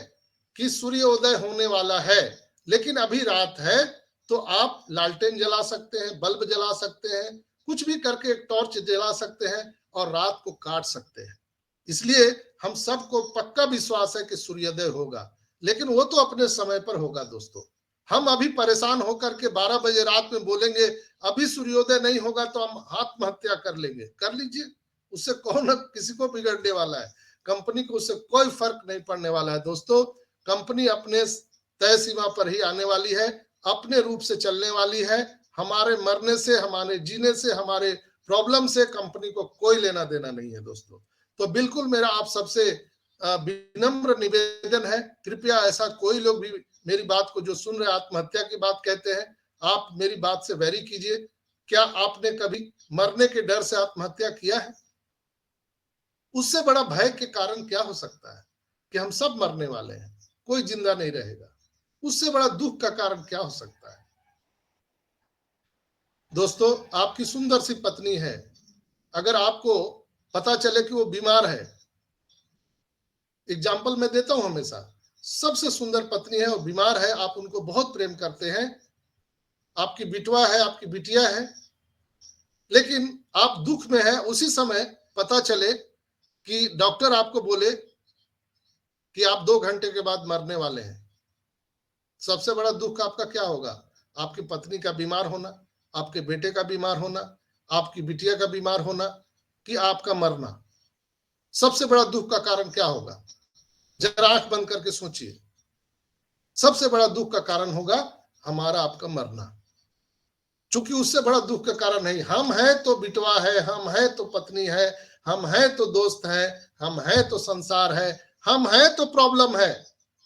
A: कि सूर्योदय होने वाला है, लेकिन अभी रात है, तो आप लालटेन जला सकते हैं, बल्ब जला सकते हैं, कुछ भी करके एक टॉर्च जला सकते हैं और रात को काट सकते हैं। इसलिए हम सबको पक्का विश्वास है कि सूर्योदय होगा, लेकिन वो तो अपने समय पर होगा दोस्तों। हम अभी परेशान होकर के 12 बजे रात में बोलेंगे अभी सूर्योदय नहीं होगा तो हम आत्महत्या कर लेंगे, कर लीजिए, उससे कौन किसी को बिगड़ने वाला है? कंपनी को उससे कोई फर्क नहीं पड़ने वाला है दोस्तों। कंपनी अपने तय सीमा पर ही आने वाली है, अपने रूप से चलने वाली है। हमारे मरने से, हमारे जीने से, हमारे प्रॉब्लम से कंपनी को कोई लेना देना नहीं है दोस्तों। तो बिल्कुल मेरा आप सबसे विनम्र निवेदन है, कृपया ऐसा कोई लोग भी मेरी बात को जो सुन रहे आत्महत्या की बात कहते हैं, आप मेरी बात से वेरी कीजिए। क्या आपने कभी मरने के डर से आत्महत्या किया है? उससे बड़ा भय के कारण क्या हो सकता है कि हम सब मरने वाले हैं, कोई जिंदा नहीं रहेगा। उससे बड़ा दुख का कारण क्या हो सकता है? दोस्तों आपकी सुंदर सी पत्नी है, अगर आपको पता चले कि वो बीमार है, एग्जाम्पल मैं देता हूं हमेशा, सबसे सुंदर पत्नी है और बीमार है, आप उनको बहुत प्रेम करते हैं, आपकी बिटवा है, आपकी बिटिया है, लेकिन आप दुख में है, उसी समय पता चले कि डॉक्टर आपको बोले कि आप 2 घंटे के बाद मरने वाले हैं। सबसे बड़ा दुख आपका क्या होगा? आपकी पत्नी का बीमार होना, आपके बेटे का बीमार होना, आपकी बिटिया का बीमार होना, कि आपका मरना। सबसे बड़ा दुख का कारण क्या होगा? जरा आंख बंद करके सोचिए। सबसे बड़ा दुख का कारण होगा हमारा आपका मरना, चूंकि उससे बड़ा दुख का कारण नहीं। हम हैं तो बिटवा है, हम हैं तो पत्नी है, हम हैं तो दोस्त है, हम हैं तो संसार है, हम हैं तो प्रॉब्लम है,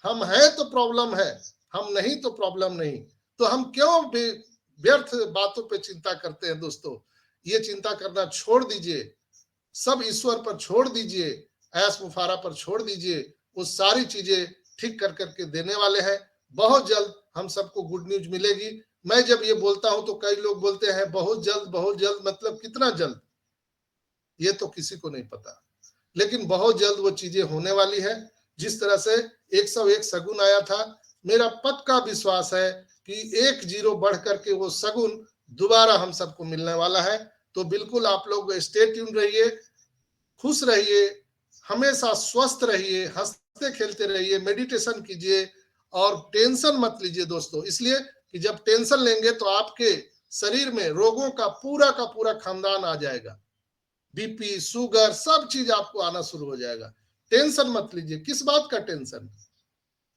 A: हम हैं तो प्रॉब्लम है, हम नहीं तो प्रॉब्लम नहीं। तो हम क्यों व्यर्थ बातों पे चिंता करते हैं दोस्तों? ये चिंता करना छोड़ दीजिए, सब ईश्वर पर छोड़ दीजिए, ऐश मुफारा पर छोड़ दीजिए। वो सारी चीजें ठीक कर करके देने वाले हैं। बहुत जल्द हम सबको गुड न्यूज मिलेगी। मैं जब ये बोलता हूं तो कई लोग बोलते हैं बहुत जल्द, बहुत जल्द, मतलब कितना जल्द ये तो किसी को नहीं पता, लेकिन बहुत जल्द वो चीजें होने वाली है। जिस तरह से 101 सगुन आया था, मेरा पक्का विश्वास है कि 1 0 बढ़ करके वो सगुन दोबारा हम सबको मिलने वाला है। तो बिल्कुल आप लोग स्टे ट्यून रहिए, खुश रहिए, हमेशा स्वस्थ रहिए, हंसते खेलते रहिए, मेडिटेशन कीजिए और टेंशन मत लीजिए दोस्तों। इसलिए कि जब टेंशन लेंगे तो आपके शरीर में रोगों का पूरा खानदान आ जाएगा, बीपी, शुगर, सब चीज आपको आना शुरू हो जाएगा। टेंशन मत लीजिए। किस बात का टेंशन?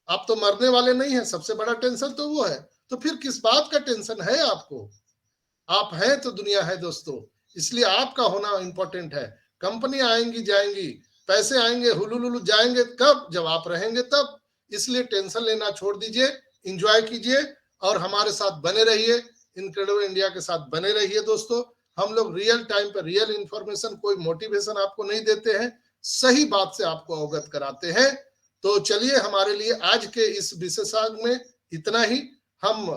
A: आप तो मरने वाले नहीं है, सबसे बड़ा टेंशन तो वो है। तो फिर किस बात का टेंशन है आपको? आप हैं तो दुनिया है दोस्तों, इसलिए आपका होना इंपॉर्टेंट है। कंपनी आएंगी जाएंगी, पैसे आएंगे हुलुलुलु जाएंगे कब? जब आप रहेंगे तब। इसलिए टेंशन लेना छोड़ दीजिए, इंजॉय कीजिए और हमारे साथ बने रहिए, इनक्रेडिबल इंडिया के साथ बने रहिए दोस्तों। हम लोग रियल टाइम पर रियल इंफॉर्मेशन, कोई मोटिवेशन आपको नहीं देते हैं, सही बात से आपको अवगत कराते हैं। तो चलिए, हमारे लिए आज के इस विशेषांक में इतना ही। हम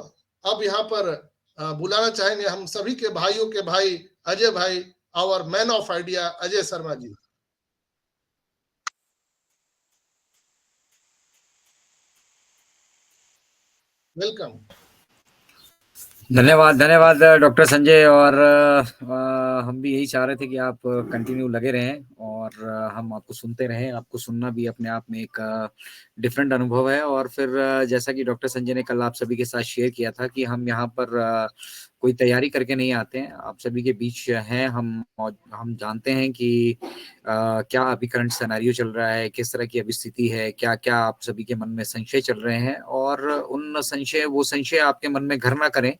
A: अब यहाँ पर बुलाना चाहेंगे हम सभी के भाइयों के भाई अजय भाई, our man of idea Ajay Sharma ji. Welcome.
B: धन्यवाद धन्यवाद डॉक्टर संजय। और हम भी यही चाह रहे थे कि आप कंटिन्यू लगे रहें और हम आपको सुनते रहें। आपको सुनना भी अपने आप में एक डिफरेंट अनुभव है। और फिर जैसा कि डॉक्टर संजय ने कल आप सभी के साथ शेयर किया था कि हम यहाँ पर कोई तैयारी करके नहीं आते हैं, आप सभी के बीच हैं। हम जानते हैं कि क्या अभी करंट सिनेरियो चल रहा है, किस तरह की अभी स्थिति है, क्या क्या आप सभी के मन में संशय चल रहे हैं, और वो संशय आपके मन में घर ना करें।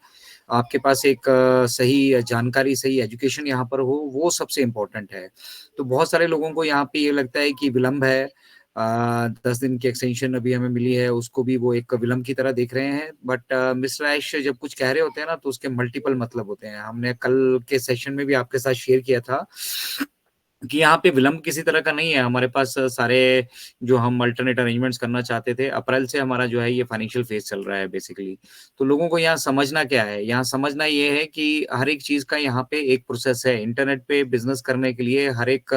B: आपके पास एक सही जानकारी, सही एजुकेशन यहाँ पर हो, वो सबसे इम्पोर्टेंट है। तो बहुत सारे लोगों को यहाँ पे ये लगता है कि विलम्ब है, 10 दिन की एक्सटेंशन अभी हमें मिली है, उसको भी वो एक विलम्ब की तरह देख रहे हैं। बट मिस्टर ऐश जब कुछ कह रहे होते हैं ना, तो उसके मल्टीपल मतलब होते हैं। हमने कल के सेशन में भी आपके साथ शेयर किया था कि यहाँ पे विलम्ब किसी तरह का नहीं है। हमारे पास सारे जो हम अल्टरनेट अरेंजमेंट्स करना चाहते थे, अप्रैल से हमारा जो है ये फाइनेंशियल फेज चल रहा है बेसिकली। तो लोगों को यहाँ समझना क्या है, यहाँ समझना ये है कि हर एक चीज का यहाँ पे एक प्रोसेस है। इंटरनेट पे बिजनेस करने के लिए हर एक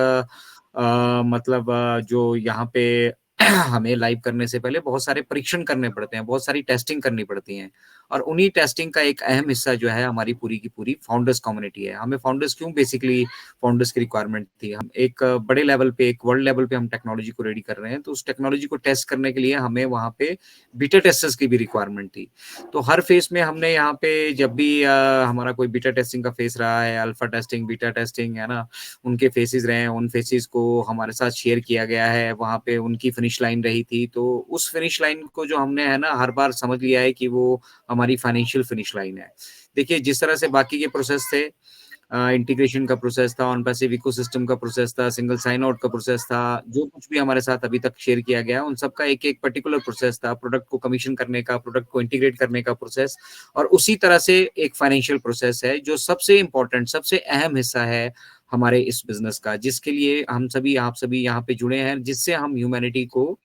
B: मतलब जो यहाँ पे हमें लाइव करने से पहले बहुत सारे परीक्षण करने पड़ते हैं, बहुत सारी टेस्टिंग करनी पड़ती है। और उन्हीं टेस्टिंग का एक अहम हिस्सा जो है हमारी पूरी की पूरी फाउंडर्स कम्युनिटी है। हमें फाउंडर्स क्यों, बेसिकली फाउंडर्स की रिक्वायरमेंट थी। हम एक बड़े लेवल पे, एक वर्ल्ड लेवल पे हम टेक्नोलॉजी को रेडी कर रहे हैं, तो उस टेक्नोलॉजी को टेस्ट करने के लिए हमें वहाँ पे बीटा टेस्टर्स की भी रिक्वायरमेंट थी। तो हर फेज में हमने यहाँ पे जब भी हमारा कोई बीटा टेस्टिंग का फेज रहा है, अल्फा टेस्टिंग, बीटा टेस्टिंग है ना, उनके फेसेस रहे हैं, उन फेसेस को हमारे साथ शेयर किया गया है। वहाँ पे उनकी फिनिश लाइन रही थी, तो उस फिनिश लाइन को जो हमने है ना हर बार समझ लिया है कि वो हमारी फाइनेंशियल फिनिश लाइन है। देखिए, जिस तरह से बाकी के प्रोसेस थे, इंटीग्रेशन का प्रोसेस था, ऑन पैसिव इकोसिस्टम का प्रोसेस था, सिंगल साइन आउट का प्रोसेस था, जो कुछ भी हमारे साथ अभी तक शेयर किया गया, उन सबका एक एक पर्टिकुलर प्रोसेस था। प्रोडक्ट को कमीशन करने का, प्रोडक्ट को इंटीग्रेट करने का प्रोसेस, और उसी तरह से एक फाइनेंशियल प्रोसेस है जो सबसे इंपॉर्टेंट, सबसे अहम हिस्सा है हमारे इस बिजनेस का, जिसके लिए हम सभी, आप सभी यहाँ पे जुड़े हैं, जिससे हम ह्यूमैनिटी को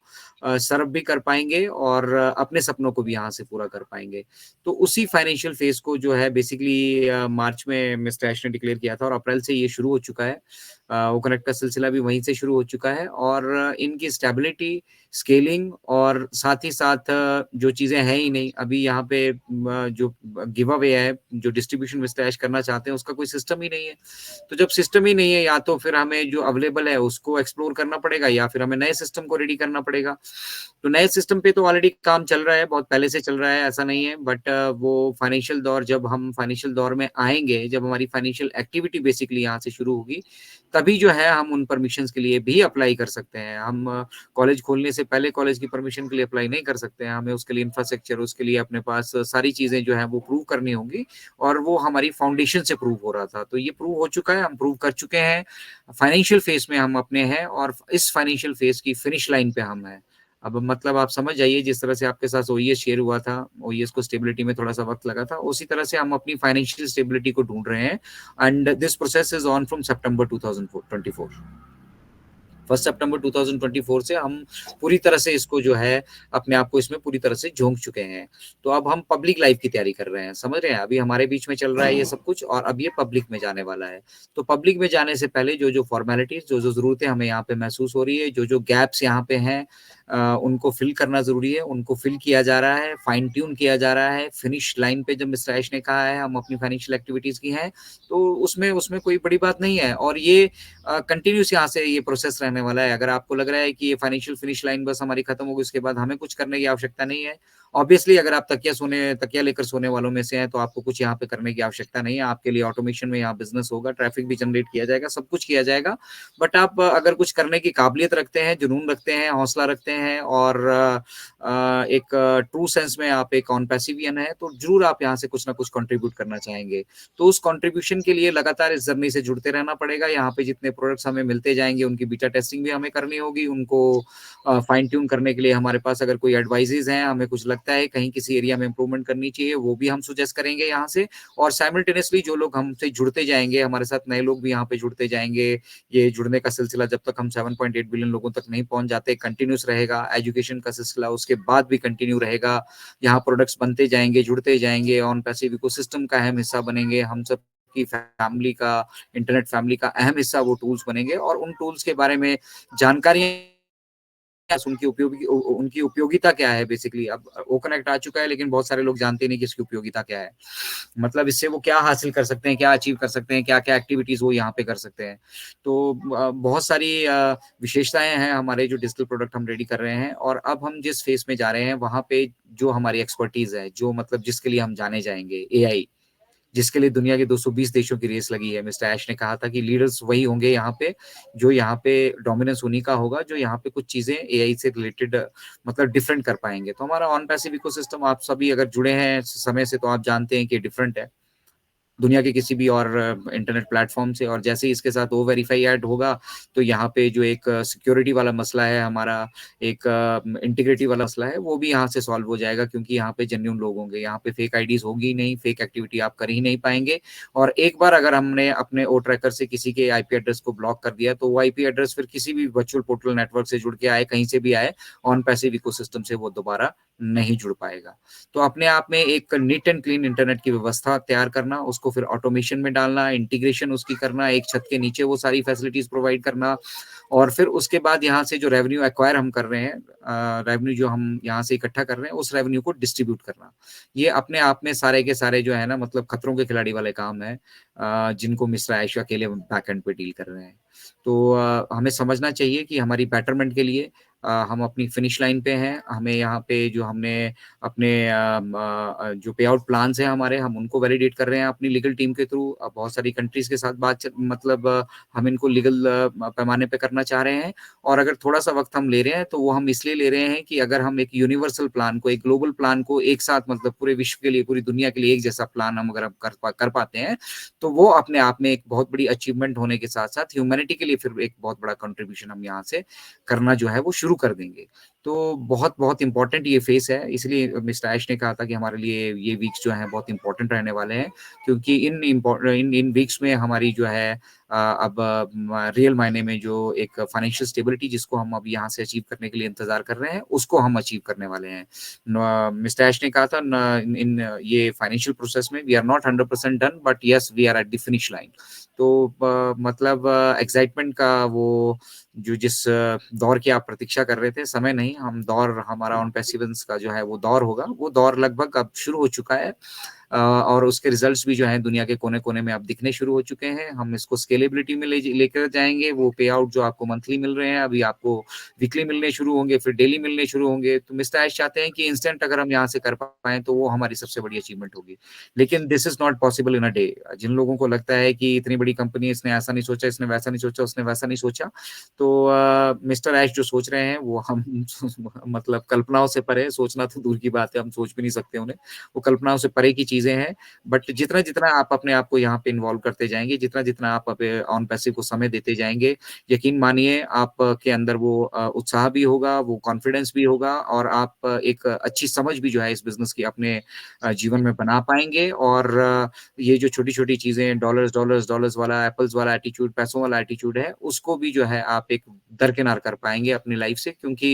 B: सर्व भी कर पाएंगे और अपने सपनों को भी यहाँ से पूरा कर पाएंगे। तो उसी फाइनेंशियल फेज को जो है बेसिकली मार्च में मिस्टर ऐश ने डिक्लेयर किया था, और अप्रैल से ये शुरू हो चुका है। वो कनेक्ट का सिलसिला भी वहीं से शुरू हो चुका है। और इनकी स्टेबिलिटी, स्केलिंग, और साथ ही साथ जो चीजें हैं ही नहीं अभी यहाँ पे, जो गिव अवे है, जो डिस्ट्रीब्यूशन मिस्टर ऐश करना चाहते हैं, उसका कोई सिस्टम ही नहीं है। तो जब सिस्टम ही नहीं है, या तो फिर हमें जो अवेलेबल है उसको एक्सप्लोर करना पड़ेगा, या फिर हमें नए सिस्टम को रेडी करना पड़ेगा। तो नए सिस्टम पे तो ऑलरेडी काम चल रहा है, बहुत पहले से चल रहा है, ऐसा नहीं है। बट वो फाइनेंशियल दौर, जब हम फाइनेंशियल दौर में आएंगे, जब हमारी फाइनेंशियल एक्टिविटी बेसिकली यहाँ से शुरू होगी, तभी जो है हम उन परमिशंस के लिए भी अप्लाई कर सकते हैं। हम कॉलेज खोलने से से पहले कॉलेज की परमिशन के लिए अप्लाई नहीं कर सकते हैं, हमें उसके लिए इंफ्रास्ट्रक्चर, उसके लिए अपने पास सारी चीजें जो है वो प्रूव करनी होंगी, और वो हमारी फाउंडेशन से प्रूव हो रहा था। तो ये प्रूव हो चुका है, हम प्रूव कर चुके हैं, फाइनेंशियल फेज में हम अपने हैं, और इस फाइनेंशियल फेज की फिनिश लाइन पे हम हैं। अब मतलब आप समझ जाइए, जिस तरह से आपके साथ ओईएस शेयर हुआ था, ओईएस को स्टेबिलिटी में थोड़ा सा वक्त लगा था, उसी तरह से हम अपनी फाइनेंशियल स्टेबिलिटी को ढूंढ रहे हैं। And this process is on from September 2024। 1 सितंबर 2024 से हम पूरी तरह से इसको जो है अपने आप को इसमें पूरी तरह से झोंक चुके हैं। तो अब हम पब्लिक लाइफ की तैयारी कर रहे हैं, समझ रहे हैं, अभी हमारे बीच में चल रहा है ये सब कुछ, और अब ये पब्लिक में जाने वाला है। तो पब्लिक में जाने से पहले जो जो फॉर्मेलिटीज, जो जो जरूरतें हमें यहाँ पे महसूस हो रही है, जो जो गैप्स यहाँ पे हैं, उनको फिल करना जरूरी है, उनको फिल किया जा रहा है, फाइन ट्यून किया जा रहा है। फिनिश लाइन पे जब मिस्टर ऐश ने कहा है हम अपनी फाइनेंशियल एक्टिविटीज की हैं, तो उसमें उसमें कोई बड़ी बात नहीं है, और ये कंटिन्यूस यहाँ से ये प्रोसेस रहने वाला है। अगर आपको लग रहा है कि ये फाइनेंशियल फिनिश लाइन बस हमारी खत्म होगी, उसके बाद हमें कुछ करने की आवश्यकता नहीं है, ऑब्वियसली अगर आप तकिया लेकर सोने वालों में से हैं, तो आपको कुछ यहाँ पे करने की आवश्यकता नहीं है। आपके लिए ऑटोमेशन में यहाँ बिजनेस होगा, ट्रैफिक भी जनरेट किया जाएगा, सब कुछ किया जाएगा। बट आप अगर कुछ करने की काबिलियत रखते हैं, जुनून रखते हैं, हौसला रखते हैं, और एक ट्रू सेंस में आप एक ऑन पैसिवियन है, तो जरूर आप यहाँ से कुछ ना कुछ कंट्रीब्यूट करना चाहेंगे। तो उस कंट्रीब्यूशन के लिए लगातार इस जर्नी से जुड़ते रहना पड़ेगा। यहाँ पे जितने प्रोडक्ट्स हमें मिलते जाएंगे, उनकी बीटा टेस्टिंग भी हमें करनी होगी, उनको फाइन ट्यून करने के लिए हमारे पास अगर कोई एडवाइजेज हैं, हमें कुछ लगता है कहीं किसी एरिया में इंप्रूवमेंट करनी चाहिए, वो भी हम सुजेस्ट करेंगे यहाँ से। और साइमल्टेनियसली जो लोग हमसे जुड़ते जाएंगे, हमारे साथ नए लोग भी यहाँ पे जुड़ते जाएंगे। ये जुड़ने का सिलसिला जब तक हम 7.8 बिलियन लोगों तक नहीं पहुंच जाते, कंटिन्यूस रहेगा। एजुकेशन का सिलसिला उसके बाद भी कंटिन्यू रहेगा। यहाँ प्रोडक्ट्स बनते जाएंगे, जुड़ते जाएंगे, ऑन पैसिव इकोसिस्टम का अहम हिस्सा बनेंगे। हम सब की फैमिली का, इंटरनेट फैमिली का अहम हिस्सा वो टूल्स बनेंगे, और उन टूल्स के बारे में जानकारी, उनकी उपयोगिता क्या है। बेसिकली अब ओ कनेक्ट आ चुका है, लेकिन बहुत सारे लोग जानते नहीं कि इसकी उपयोगिता क्या है, मतलब इससे वो क्या हासिल कर सकते हैं, क्या अचीव कर सकते हैं, क्या क्या एक्टिविटीज वो यहाँ पे कर सकते हैं। तो बहुत सारी विशेषताएं हैं हमारे जो डिजिटल प्रोडक्ट हम रेडी कर रहे हैं। और अब हम जिस फेस में जा रहे हैं, वहां पे जो हमारी एक्सपर्टीज है, जो मतलब जिसके लिए हम जाने जाएंगे, एआई, जिसके लिए दुनिया के 220 देशों की रेस लगी है। मिस्टर ऐश ने कहा था कि लीडर्स वही होंगे यहाँ पे, जो यहाँ पे डोमिनेंस उन्हीं का होगा, जो यहाँ पे कुछ चीजें एआई से रिलेटेड मतलब डिफरेंट कर पाएंगे। तो हमारा ऑन पैसिव इकोसिस्टम, आप सभी अगर जुड़े हैं समय से, तो आप जानते हैं कि डिफरेंट है दुनिया के किसी भी और इंटरनेट प्लेटफॉर्म से। और जैसे ही इसके साथ ओ वेरीफाई ऐड होगा, तो यहाँ पे जो एक सिक्योरिटी वाला मसला है हमारा, एक इंटीग्रिटी वाला मसला है, वो भी यहाँ से सॉल्व हो जाएगा, क्योंकि यहाँ पे जेन्युइन लोग होंगे, यहाँ पे फेक आईडीज होगी नहीं, फेक एक्टिविटी आप कर ही नहीं पाएंगे। और एक बार अगर हमने अपने ओ ट्रैकर से किसी के आईपी एड्रेस को ब्लॉक कर दिया, तो वो आईपी एड्रेस फिर किसी भी वर्चुअल पोर्टल नेटवर्क से जुड़ के आए, कहीं से भी आए, ऑन पैसिव इकोसिस्टम से वो दोबारा नहीं जुड़ पाएगा। तो अपने आप में एक नीट एंड क्लीन इंटरनेट की व्यवस्था तैयार करना, उसको फिर ऑटोमेशन में डालना, इंटीग्रेशन उसकी करना, एक छत के नीचे वो सारी फैसिलिटीज प्रोवाइड करना, और फिर उसके बाद यहाँ से जो रेवेन्यू एक्वायर हम कर रहे हैं, रेवेन्यू जो हम यहाँ से इकट्ठा कर रहे हैं, उस रेवेन्यू को डिस्ट्रीब्यूट करना, ये अपने आप में सारे के सारे जो है ना, मतलब खतरों के खिलाड़ी वाले काम है, जिनको मिस्टर ऐश अकेले बैक एंड पे डील कर रहे हैं। तो हमें समझना चाहिए कि हमारी बेटरमेंट के लिए हम अपनी फिनिश लाइन पे हैं। हमें यहाँ पे जो हमने अपने जो पे आउट प्लान्स हैं हमारे, हम उनको वैलिडेट कर रहे हैं अपनी लीगल टीम के थ्रू। बहुत सारी कंट्रीज के साथ बात, मतलब हम इनको लीगल पैमाने पे करना चाह रहे हैं। और अगर थोड़ा सा वक्त हम ले रहे हैं, तो वो हम इसलिए ले रहे हैं कि अगर हम एक यूनिवर्सल प्लान को, एक ग्लोबल प्लान को एक साथ, मतलब पूरे विश्व के लिए, पूरी दुनिया के लिए एक जैसा प्लान हम अगर कर पाते हैं, तो वो अपने आप में एक बहुत बड़ी अचीवमेंट होने के साथ साथ ह्यूमैनिटी के लिए फिर एक बहुत बड़ा कंट्रीब्यूशन हम यहाँ से करना जो है वो शुरू कर देंगे। तो बहुत बहुत इंपॉर्टेंट ये फेस है, इसलिए मिस्टर ऐश ने कहा था कि हमारे लिए ये वीक्स जो हैं बहुत इंपॉर्टेंट रहने वाले हैं, क्योंकि इन वीक्स में हमारी जो है अब रियल मायने में जो एक फाइनेंशियल स्टेबिलिटी जिसको हम अब यहाँ से अचीव करने के लिए इंतजार कर रहे हैं, उसको हम अचीव करने वाले हैं। मिस्टर ऐश ने कहा था इन ये फाइनेंशियल प्रोसेस में we are not 100% done, but yes we are at the finish line. तो मतलब एक्साइटमेंट का वो जो जिस दौर की आप प्रतीक्षा कर रहे थे, समय नहीं, हम दौर, हमारा ऑन पैसिवेंस का जो है वो दौर होगा, वो दौर लगभग अब शुरू हो चुका है। और उसके रिजल्ट्स भी जो हैं दुनिया के कोने कोने में अब दिखने शुरू हो चुके हैं। हम इसको स्केलेबिलिटी में लेकर जाएंगे। वो पे आउट जो आपको मंथली मिल रहे हैं, अभी आपको वीकली मिलने शुरू होंगे, फिर डेली मिलने शुरू होंगे। तो मिस्टर ऐश चाहते हैं कि इंस्टेंट अगर हम यहाँ से कर पाए, तो वो हमारी सबसे बड़ी अचीवमेंट होगी। लेकिन this is not possible in a day. जिन लोगों को लगता है कि इतनी बड़ी कंपनी, इसने ऐसा नहीं सोचा, इसने वैसा नहीं सोचा, उसने वैसा नहीं सोचा, तो तो मिस्टर ऐश जो सोच रहे हैं वो हम मतलब कल्पनाओं से परे, सोचना तो दूर की बात है, हम सोच भी नहीं सकते उन्हें, वो कल्पनाओं से परे की चीजें हैं। बट जितना जितना आप अपने आप को यहाँ पे इन्वॉल्व करते जाएंगे, जितना जितना आप ऑन पैसिव को समय देते जाएंगे, यकीन मानिए आप के अंदर वो उत्साह भी होगा, वो कॉन्फिडेंस भी होगा, और आप एक अच्छी समझ भी जो है इस बिजनेस की अपने जीवन में बना पाएंगे। और ये जो छोटी छोटी चीजें, डॉलर्स डॉलर्स डॉलर्स वाला, एप्पल्स वाला एटीट्यूड, पैसों वाला एटीट्यूड है, उसको भी जो है आप एक दरकिनार कर पाएंगे अपनी लाइफ से, क्योंकि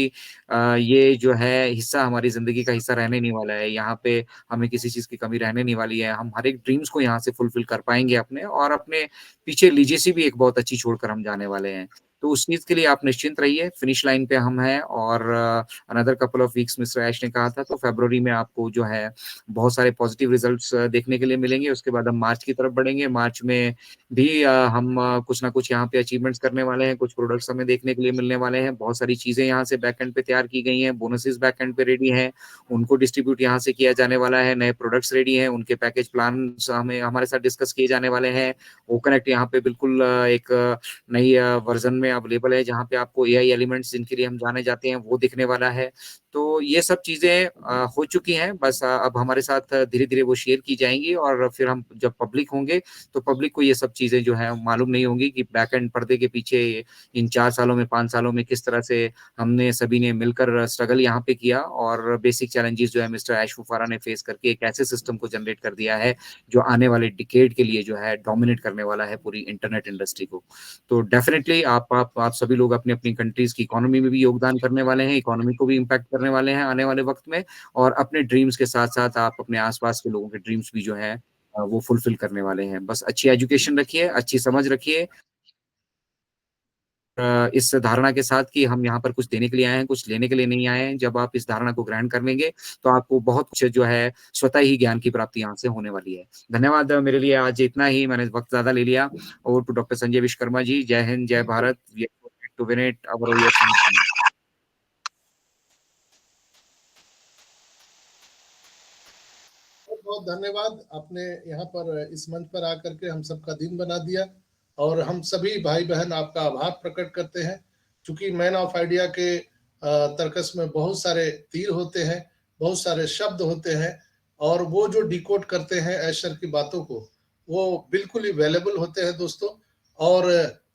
B: ये जो है हिस्सा हमारी जिंदगी का हिस्सा रहने नहीं वाला है। यहाँ पे हमें किसी चीज की कमी रहने नहीं वाली है, हम हर एक ड्रीम्स को यहाँ से फुलफिल कर पाएंगे अपने, और अपने पीछे लीजेसी भी एक बहुत अच्छी छोड़कर हम जाने वाले हैं। तो उस चीज के लिए आप निश्चिंत रहिए, फिनिश लाइन पे हम हैं। और another couple of weeks mister Ash ने कहा था, तो फरवरी में आपको जो है बहुत सारे पॉजिटिव रिजल्ट्स देखने के लिए मिलेंगे। उसके बाद हम मार्च की तरफ बढ़ेंगे, मार्च में भी हम कुछ ना कुछ यहाँ पे अचीवमेंट्स करने वाले हैं, कुछ प्रोडक्ट्स हमें देखने के लिए मिलने वाले हैं, बहुत सारी चीजें यहाँ से बैकएंड पे तैयार की गई हैं, बोनसेस बैकएंड पे रेडी हैं, उनको डिस्ट्रीब्यूट यहाँ से किया जाने वाला है, नए प्रोडक्ट्स रेडी हैं, उनके पैकेज प्लान हमें हमारे साथ डिस्कस किए जाने वाले हैं। वो कनेक्ट यहाँ पे बिल्कुल एक नई वर्जन में अवेलेबल है, जहाँ पे आपको एआई एलिमेंट्स जिनके लिए हम जाने जाते हैं वो दिखने वाला है। तो ये सब चीजें हो चुकी हैं, बस अब हमारे साथ धीरे धीरे वो शेयर की जाएंगी, और फिर हम जब पब्लिक होंगे तो पब्लिक को ये सब चीजें जो है मालूम नहीं होंगी कि बैक एंड पर्दे के पीछे इन 4 सालों में, 5 सालों में किस तरह से हमने सभी ने मिलकर स्ट्रगल यहाँ पे किया, और बेसिक चैलेंजेस जो है मिस्टर ऐश फुफारा ने फेस करके एक ऐसे सिस्टम को जनरेट कर दिया है जो आने वाले डिकेड के लिए जो है डोमिनेट करने वाला है पूरी इंटरनेट इंडस्ट्री को। तो डेफिनेटली आप सभी लोग अपनी अपनी कंट्रीज की इकोनॉमी में भी योगदान करने वाले हैं, इकोनॉमी को भी इम्पैक्ट करने वाले हैं आने वाले वक्त में, और अपने ड्रीम्स के साथ साथ आप अपने आसपास के लोगों के ड्रीम्स भी जो है वो फुलफिल करने वाले हैं। बस अच्छी एजुकेशन रखिए, अच्छी समझ रखिए, इस धारणा के साथ कि हम यहाँ पर कुछ देने के लिए आए हैं, कुछ लेने के लिए नहीं आए हैं। जब आप इस धारणा को ग्रहण कर लेंगे तो आपको बहुत कुछ जो है स्वतः ही ज्ञान की प्राप्ति यहाँ से होने वाली है। धन्यवाद, मेरे लिए आज इतना ही, मैंने वक्त ज्यादा ले लिया। Over to doctor Sanjay Vishwakarma ji. जय हिंद, जय Bharat. To win it our
A: बहुत धन्यवाद, आपने यहाँ पर इस मंच पर आकर के हम सबका दिन बना दिया, और हम सभी भाई बहन आपका आभार प्रकट करते हैं। क्योंकि मैन ऑफ आइडिया के तर्कस में बहुत सारे तीर होते हैं, बहुत सारे शब्द होते हैं, और वो जो डिकोड करते हैं ऐशर की बातों को, वो बिल्कुल ही वैल्यूएबल होते हैं दोस्तों। और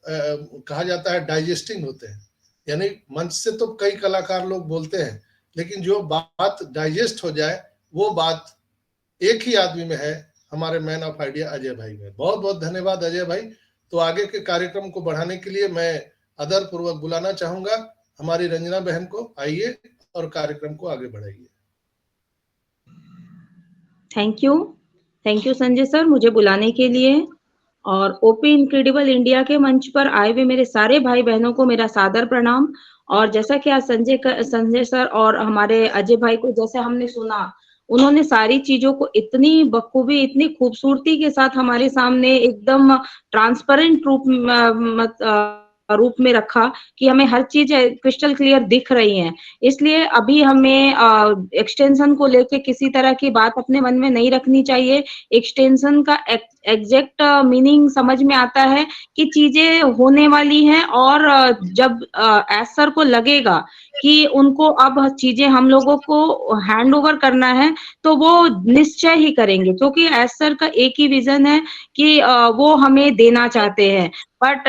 A: कहा जाता है डाइजेस्टिंग होते हैं, यानी मंच से तो कई कलाकार लोग बोलते हैं, लेकिन जो बात डाइजेस्ट हो जाए वो बात एक ही आदमी में है, हमारे मैन ऑफ आइडिया अजय भाई में। बहुत बहुत धन्यवाद अजय भाई। तो आगे के कार्यक्रम को बढ़ाने के लिए मैं आदर पूर्वक बुलाना चाहूंगा हमारी रंजना बहन को। आइए और कार्यक्रम को आगे बढ़ाइए।
C: थैंक यू संजय सर, मुझे बुलाने के लिए। और ओपी इनक्रेडिबल इंडिया के मंच पर आए हुए मेरे सारे भाई बहनों को मेरा सादर प्रणाम। और जैसा कि आज संजय सर और हमारे अजय भाई को जैसे हमने सुना, उन्होंने सारी चीजों को इतनी बखूबी, इतनी खूबसूरती के साथ हमारे सामने एकदम ट्रांसपेरेंट रूप में रखा कि हमें हर चीज क्रिस्टल क्लियर दिख रही है। इसलिए अभी हमें एक्सटेंशन को लेके किसी तरह की बात अपने मन में नहीं रखनी चाहिए। एक्सटेंशन का एग्जैक्ट मीनिंग समझ में आता है कि चीजें होने वाली हैं, और जब एसर को लगेगा कि उनको अब चीजें हम लोगों को हैंड ओवर करना है, तो वो निश्चय ही करेंगे, क्योंकि एसर का एक ही विजन है कि वो हमें देना चाहते हैं। बट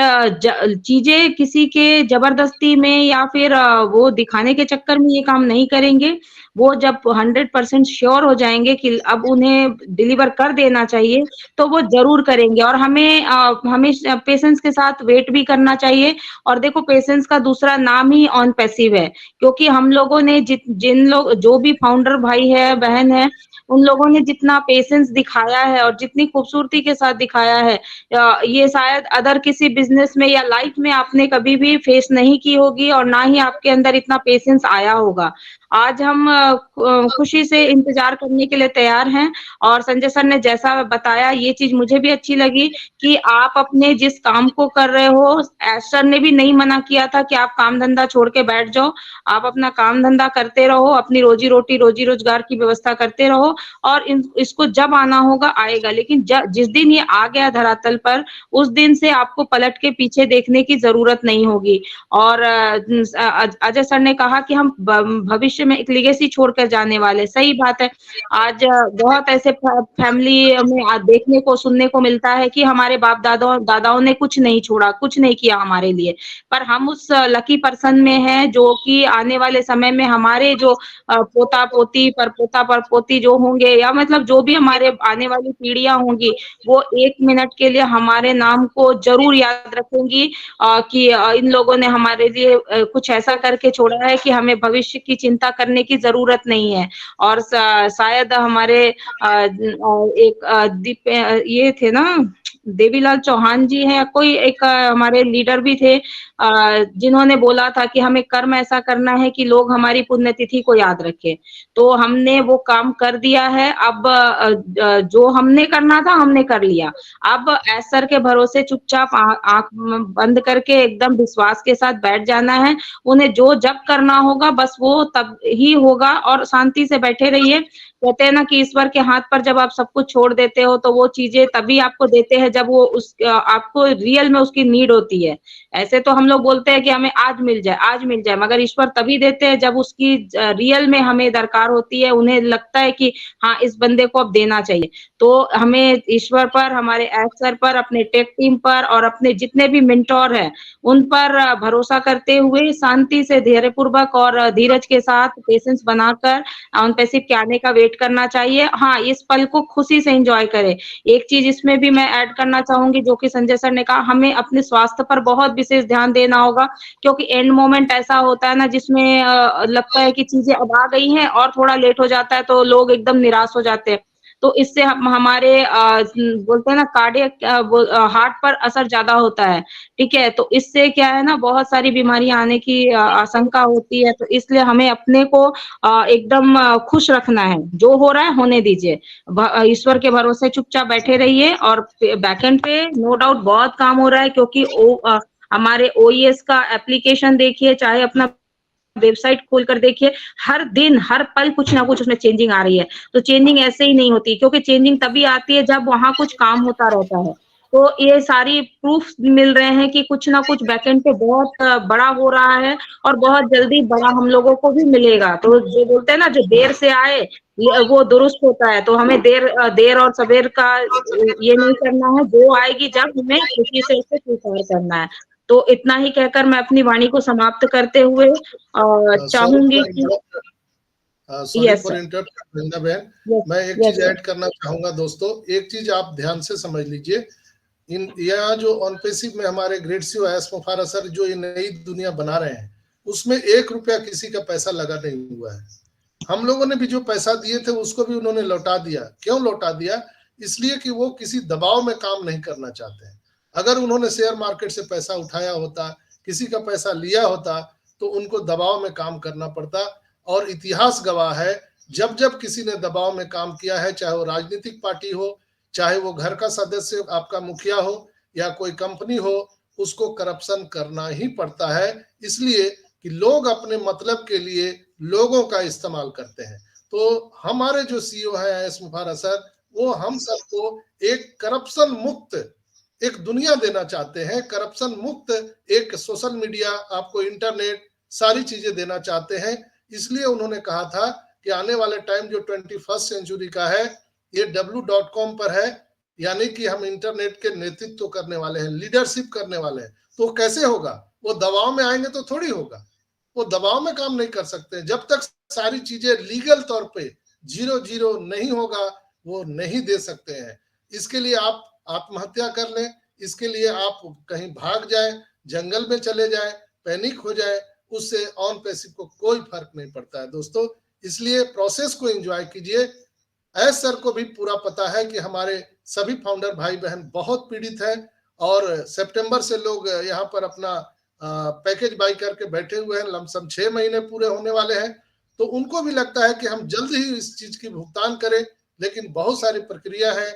C: चीजें किसी के जबरदस्ती में या फिर वो दिखाने के चक्कर में ये काम नहीं करेंगे। वो जब 100% श्योर हो जाएंगे कि अब उन्हें डिलीवर कर देना चाहिए, तो वो जरूर करेंगे। और हमें पेशेंस के साथ वेट भी करना चाहिए। और देखो, पेशेंस का दूसरा नाम ही ऑन पैसिव है, क्योंकि हम लोगों ने जिन लोग, जो भी फाउंडर भाई है, बहन है, उन लोगों ने जितना पेशेंस दिखाया है और जितनी खूबसूरती के साथ दिखाया है, ये शायद अदर किसी बिजनेस में या लाइफ में आपने कभी भी फेस नहीं की होगी, और ना ही आपके अंदर इतना पेशेंस आया होगा। आज हम खुशी से इंतजार करने के लिए तैयार हैं। और संजय सर ने जैसा बताया, ये चीज मुझे भी अच्छी लगी कि आप अपने जिस काम को कर रहे हो, सर ने भी नहीं मना किया था कि आप काम धंधा छोड़ के बैठ जाओ। आप अपना काम धंधा करते रहो, अपनी रोजी रोटी, रोजी रोजगार की व्यवस्था करते रहो, और इसको जब आना होगा आएगा, लेकिन जिस दिन ये आ गया धरातल पर, उस दिन से आपको पलट के पीछे देखने की जरूरत नहीं होगी। और अजय सर ने कहा कि हम भविष्य में एक लीगेसी छोड़कर जाने वाले, सही बात है। आज बहुत ऐसे फैमिली में देखने को सुनने को मिलता है कि हमारे बाप दादाओं ने कुछ नहीं छोड़ा, कुछ नहीं किया हमारे लिए, पर हम उस लकी पर्सन में हैं जो कि आने वाले समय में हमारे जो पोता पोती परपोता परपोती जो होंगे, या मतलब जो भी हमारे आने वाली पीढ़ियां होंगी, वो 1 मिनट के लिए हमारे नाम को जरूर याद रखेंगी कि इन लोगों ने हमारे लिए कुछ ऐसा करके छोड़ा है कि हमें भविष्य की चिंता करने की जरूरत नहीं है। और शायद हमारे ये थे ना, देवीलाल चौहान जी हैं, कोई एक हमारे लीडर भी थे जिन्होंने बोला था कि हमें कर्म ऐसा करना है कि लोग हमारी पुण्यतिथि को याद रखें। तो हमने वो काम कर दिया है। अब जो हमने करना था हमने कर लिया। अब सर के भरोसे चुपचाप आंख बंद करके एकदम विश्वास के साथ बैठ जाना है। उन्हें जो जब करना होगा बस वो तब ही होगा, और शांति से बैठे रहिए। कहते हैं ना कि ईश्वर के हाथ पर जब आप सब कुछ छोड़ देते हो तो वो चीजें तभी आपको देते हैं जब वो आपको रियल में उसकी नीड होती है। ऐसे तो हम लोग बोलते हैं कि हमें आज मिल जाए, मगर ईश्वर तभी देते हैं जब उसकी रियल में हमें दरकार होती है। उन्हें लगता है कि हाँ, इस बंदे को अब देना चाहिए। तो हमें ईश्वर पर, हमारे सर पर, अपने टेक टीम पर और अपने जितने भी मेंटोर हैं उन पर भरोसा करते हुए शांति से, धैर्यपूर्वक और धीरज के साथ पेशेंस बनाकर ऑन पैसिव के आने का वेट करना चाहिए। हाँ, इस पल को खुशी से एंजॉय करें। एक चीज इसमें भी मैं ऐड करना चाहूंगी जो कि संजय सर ने कहा, हमें अपने स्वास्थ्य पर बहुत विशेष ध्यान देना होगा, क्योंकि एंड मोमेंट ऐसा होता है ना जिसमें लगता है कि चीजें अब आ गई हैं और थोड़ा लेट हो जाता है तो लोग एकदम निराश हो जाते हैं। तो इससे हमारे बोलते हैं ना कार्डियक हार्ट पर असर ज्यादा होता है। ठीक है, तो इससे क्या है ना, बहुत सारी बीमारियां आने की आशंका होती है। तो इसलिए हमें अपने को एकदम खुश रखना है। जो हो रहा है होने दीजिए, ईश्वर के भरोसे चुपचाप बैठे रहिए। और बैकएंड पे नो डाउट बहुत काम हो रहा है, क्योंकि हमारे ओईएस का एप्लीकेशन देखिए, चाहे अपना वेबसाइट खोल कर देखिए, हर दिन हर पल कुछ ना कुछ उसमें चेंजिंग आ रही है। तो चेंजिंग ऐसे ही नहीं होती, क्योंकि चेंजिंग तभी आती है जब वहां कुछ काम होता रहता है। तो ये सारी प्रूफ मिल रहे हैं कि कुछ ना कुछ बैकएंड पे बहुत बड़ा हो रहा है, और बहुत जल्दी बड़ा हम लोगों को भी मिलेगा। तो जो बोलते हैं ना, जो देर से आए वो दुरुस्त होता है। तो हमें देर और सवेर का ये नहीं करना है। जो आएगी जब, हमें खुशी से उसे स्वीकार करना है। तो इतना ही कहकर मैं अपनी वाणी को समाप्त करते हुए चाहूंगी कि
A: sorry
C: yes
A: for
C: sir,
A: interrupt Vrinda बहन,
C: यस
A: मैं एक
C: यस
A: चीज
C: सर,
A: ऐड करना चाहूंगा दोस्तों। एक चीज आप ध्यान से समझ लीजिए, यहाँ जो ऑन पेसिव में हमारे ग्रेड सी एस मुफारा सर जो ये नई दुनिया बना रहे हैं, उसमें 1 रुपया किसी का पैसा लगा नहीं हुआ है। हम लोगों ने भी जो पैसा दिए थे उसको भी उन्होंने लौटा दिया। क्यों लौटा दिया? इसलिए कि वो किसी दबाव में काम नहीं करना चाहते हैं। अगर उन्होंने शेयर मार्केट से पैसा उठाया होता, किसी का पैसा लिया होता, तो उनको दबाव में काम करना पड़ता। और इतिहास गवाह है, जब जब किसी ने दबाव में काम किया है, चाहे वो राजनीतिक पार्टी हो, चाहे वो घर का सदस्य आपका मुखिया हो, या कोई कंपनी हो, उसको करप्शन करना ही पड़ता है। इसलिए कि लोग अपने मतलब के लिए लोगों का इस्तेमाल करते हैं। तो हमारे जो सीईओ है एस मुफारा सर, वो हम सबको एक करप्शन मुक्त एक दुनिया देना चाहते हैं। करप्शन मुक्त एक सोशल मीडिया, आपको इंटरनेट, सारी चीजें देना चाहते हैं। इसलिए उन्होंने कहा था कि आने वाले टाइम जो 21st सेंचुरी का है, ये w.com पर है। यानी कि हम इंटरनेट के नेतृत्व करने वाले हैं, लीडरशिप करने वाले हैं। तो कैसे होगा? वो दबाव में आएंगे तो थोड़ी होगा। वो दबाव में काम नहीं कर सकते। जब तक सारी चीजें लीगल तौर पे 0-0 नहीं होगा, वो नहीं दे सकते हैं। इसके लिए आप आत्महत्या कर लें, इसके लिए आप कहीं भाग जाए, जंगल में चले जाए, पैनिक हो जाए, उससे ऑन पैसिव को कोई फर्क नहीं पड़ता है दोस्तों। इसलिए प्रोसेस को एंजॉय कीजिए। एस सर को भी पूरा पता है कि हमारे सभी फाउंडर भाई बहन बहुत पीड़ित हैं, और सितंबर से लोग यहाँ पर अपना पैकेज बाई करके बैठे हुए हैं। लमसम 6 महीने पूरे होने वाले हैं। तो उनको भी लगता है कि हम जल्द ही इस चीज की भुगतान करें, लेकिन बहुत सारी प्रक्रिया है।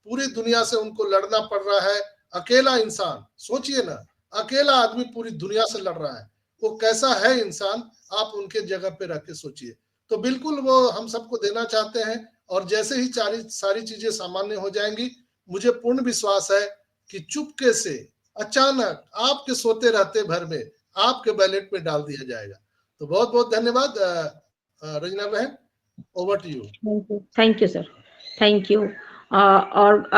A: पूरी दुनिया से उनको लड़ना पड़ रहा है। अकेला इंसान, सोचिए ना, अकेला आदमी पूरी दुनिया से लड़ रहा है। वो कैसा है इंसान, आप उनके जगह पे रह के सोचिए। तो बिल्कुल वो हम सबको देना चाहते हैं, और जैसे ही सारी चीजें सामान्य हो जाएंगी, मुझे पूर्ण विश्वास है कि चुपके से अचानक आपके सोते रहते भर में आपके बैलेट में डाल दिया जाएगा। तो बहुत बहुत धन्यवाद रंजना बहन, over to you.
C: Thank you sir, thank you. और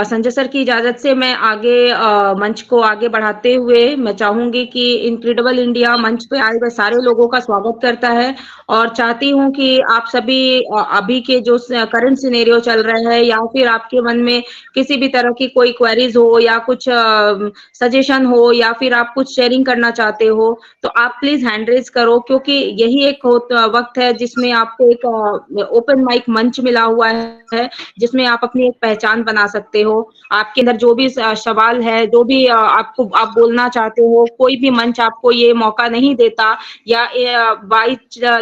C: संजय सर की इजाजत से मैं आगे मंच को आगे बढ़ाते हुए मैं चाहूंगी कि इनक्रेडिबल इंडिया मंच पे आए हुए सारे लोगों का स्वागत करता है और चाहती हूं कि आप सभी अभी के जो करंट सिनेरियो चल रहे हैं या फिर आपके मन में किसी भी तरह की कोई क्वेरीज हो या कुछ सजेशन हो या फिर आप कुछ शेयरिंग करना चाहते हो, तो आप प्लीज हैंड रेज करो, क्योंकि यही एक वक्त है जिसमें आपको एक ओपन माइक मंच मिला हुआ है जिसमें आप अपनी एक पहचान बना सकते हो। आपके अंदर जो भी सवाल है, जो भी आप बोलना चाहते हो, कोई भी मंच आपको ये मौका नहीं देता या बाई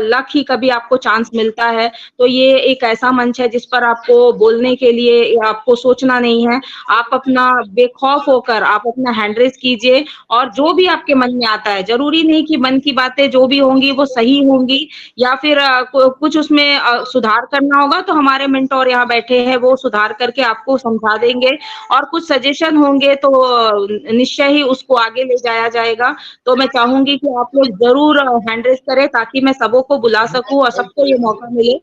C: लक ही कभी आपको चांस मिलता है, तो ये एक ऐसा मंच है जिस पर आपको बोलने के लिए आपको सोचना नहीं है। आप अपना बेखौफ होकर आप अपना हैंड रेज कीजिए और जो भी आपके मन में आता है, जरूरी नहीं कि मन की बातें जो भी होंगी वो सही होंगी या फिर कुछ उसमें सुधार करना होगा, तो हमारे मेंटोर यहाँ बैठे हैं, वो सुधार करके आपको समझा देंगे और कुछ सजेशन होंगे तो निश्चय ही उसको आगे ले जाया जाएगा। तो मैं चाहूंगी कि आप लोग जरूर हैंड रेज करें ताकि मैं सबों को बुला सकूं और सबको ये मौका मिले।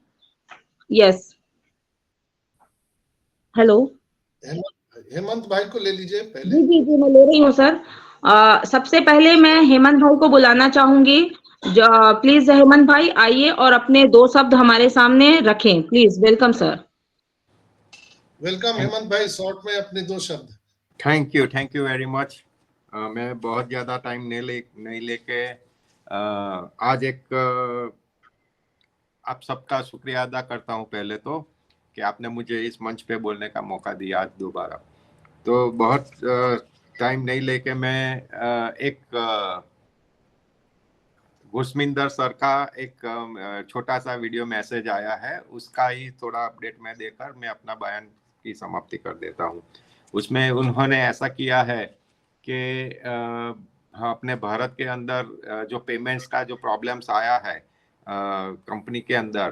C: यस, हेलो,
A: हेमंत भाई को ले लीजिए पहले।
C: जी जी जी, मैं ले रही हूँ सर। सबसे पहले मैं हेमंत भाई को बुलाना चाहूंगी। प्लीज हेमंत भाई आइए और अपने 2 शब्द हमारे सामने रखें, please. Welcome sir.
A: Welcome Hemant भाई, शॉर्ट में अपने 2 शब्द।
D: Thank you very much. मैं बहुत ज़्यादा टाइम नहीं लेके आज आप सबका शुक्रिया अदा करता हूं पहले तो कि आपने मुझे इस मंच पे बोलने का मौका दिया आज दोबारा। तो बहुत टाइम नहीं लेके मैं एक घुसमिंदर सर का एक छोटा सा वीडियो मैसेज आया है, उसका ही थोड़ा अपडेट मैं देकर मैं अपना बयान की समाप्ति कर देता हूं। उसमें उन्होंने ऐसा किया है कि अपने भारत के अंदर जो पेमेंट्स का जो प्रॉब्लम्स आया है कंपनी के अंदर,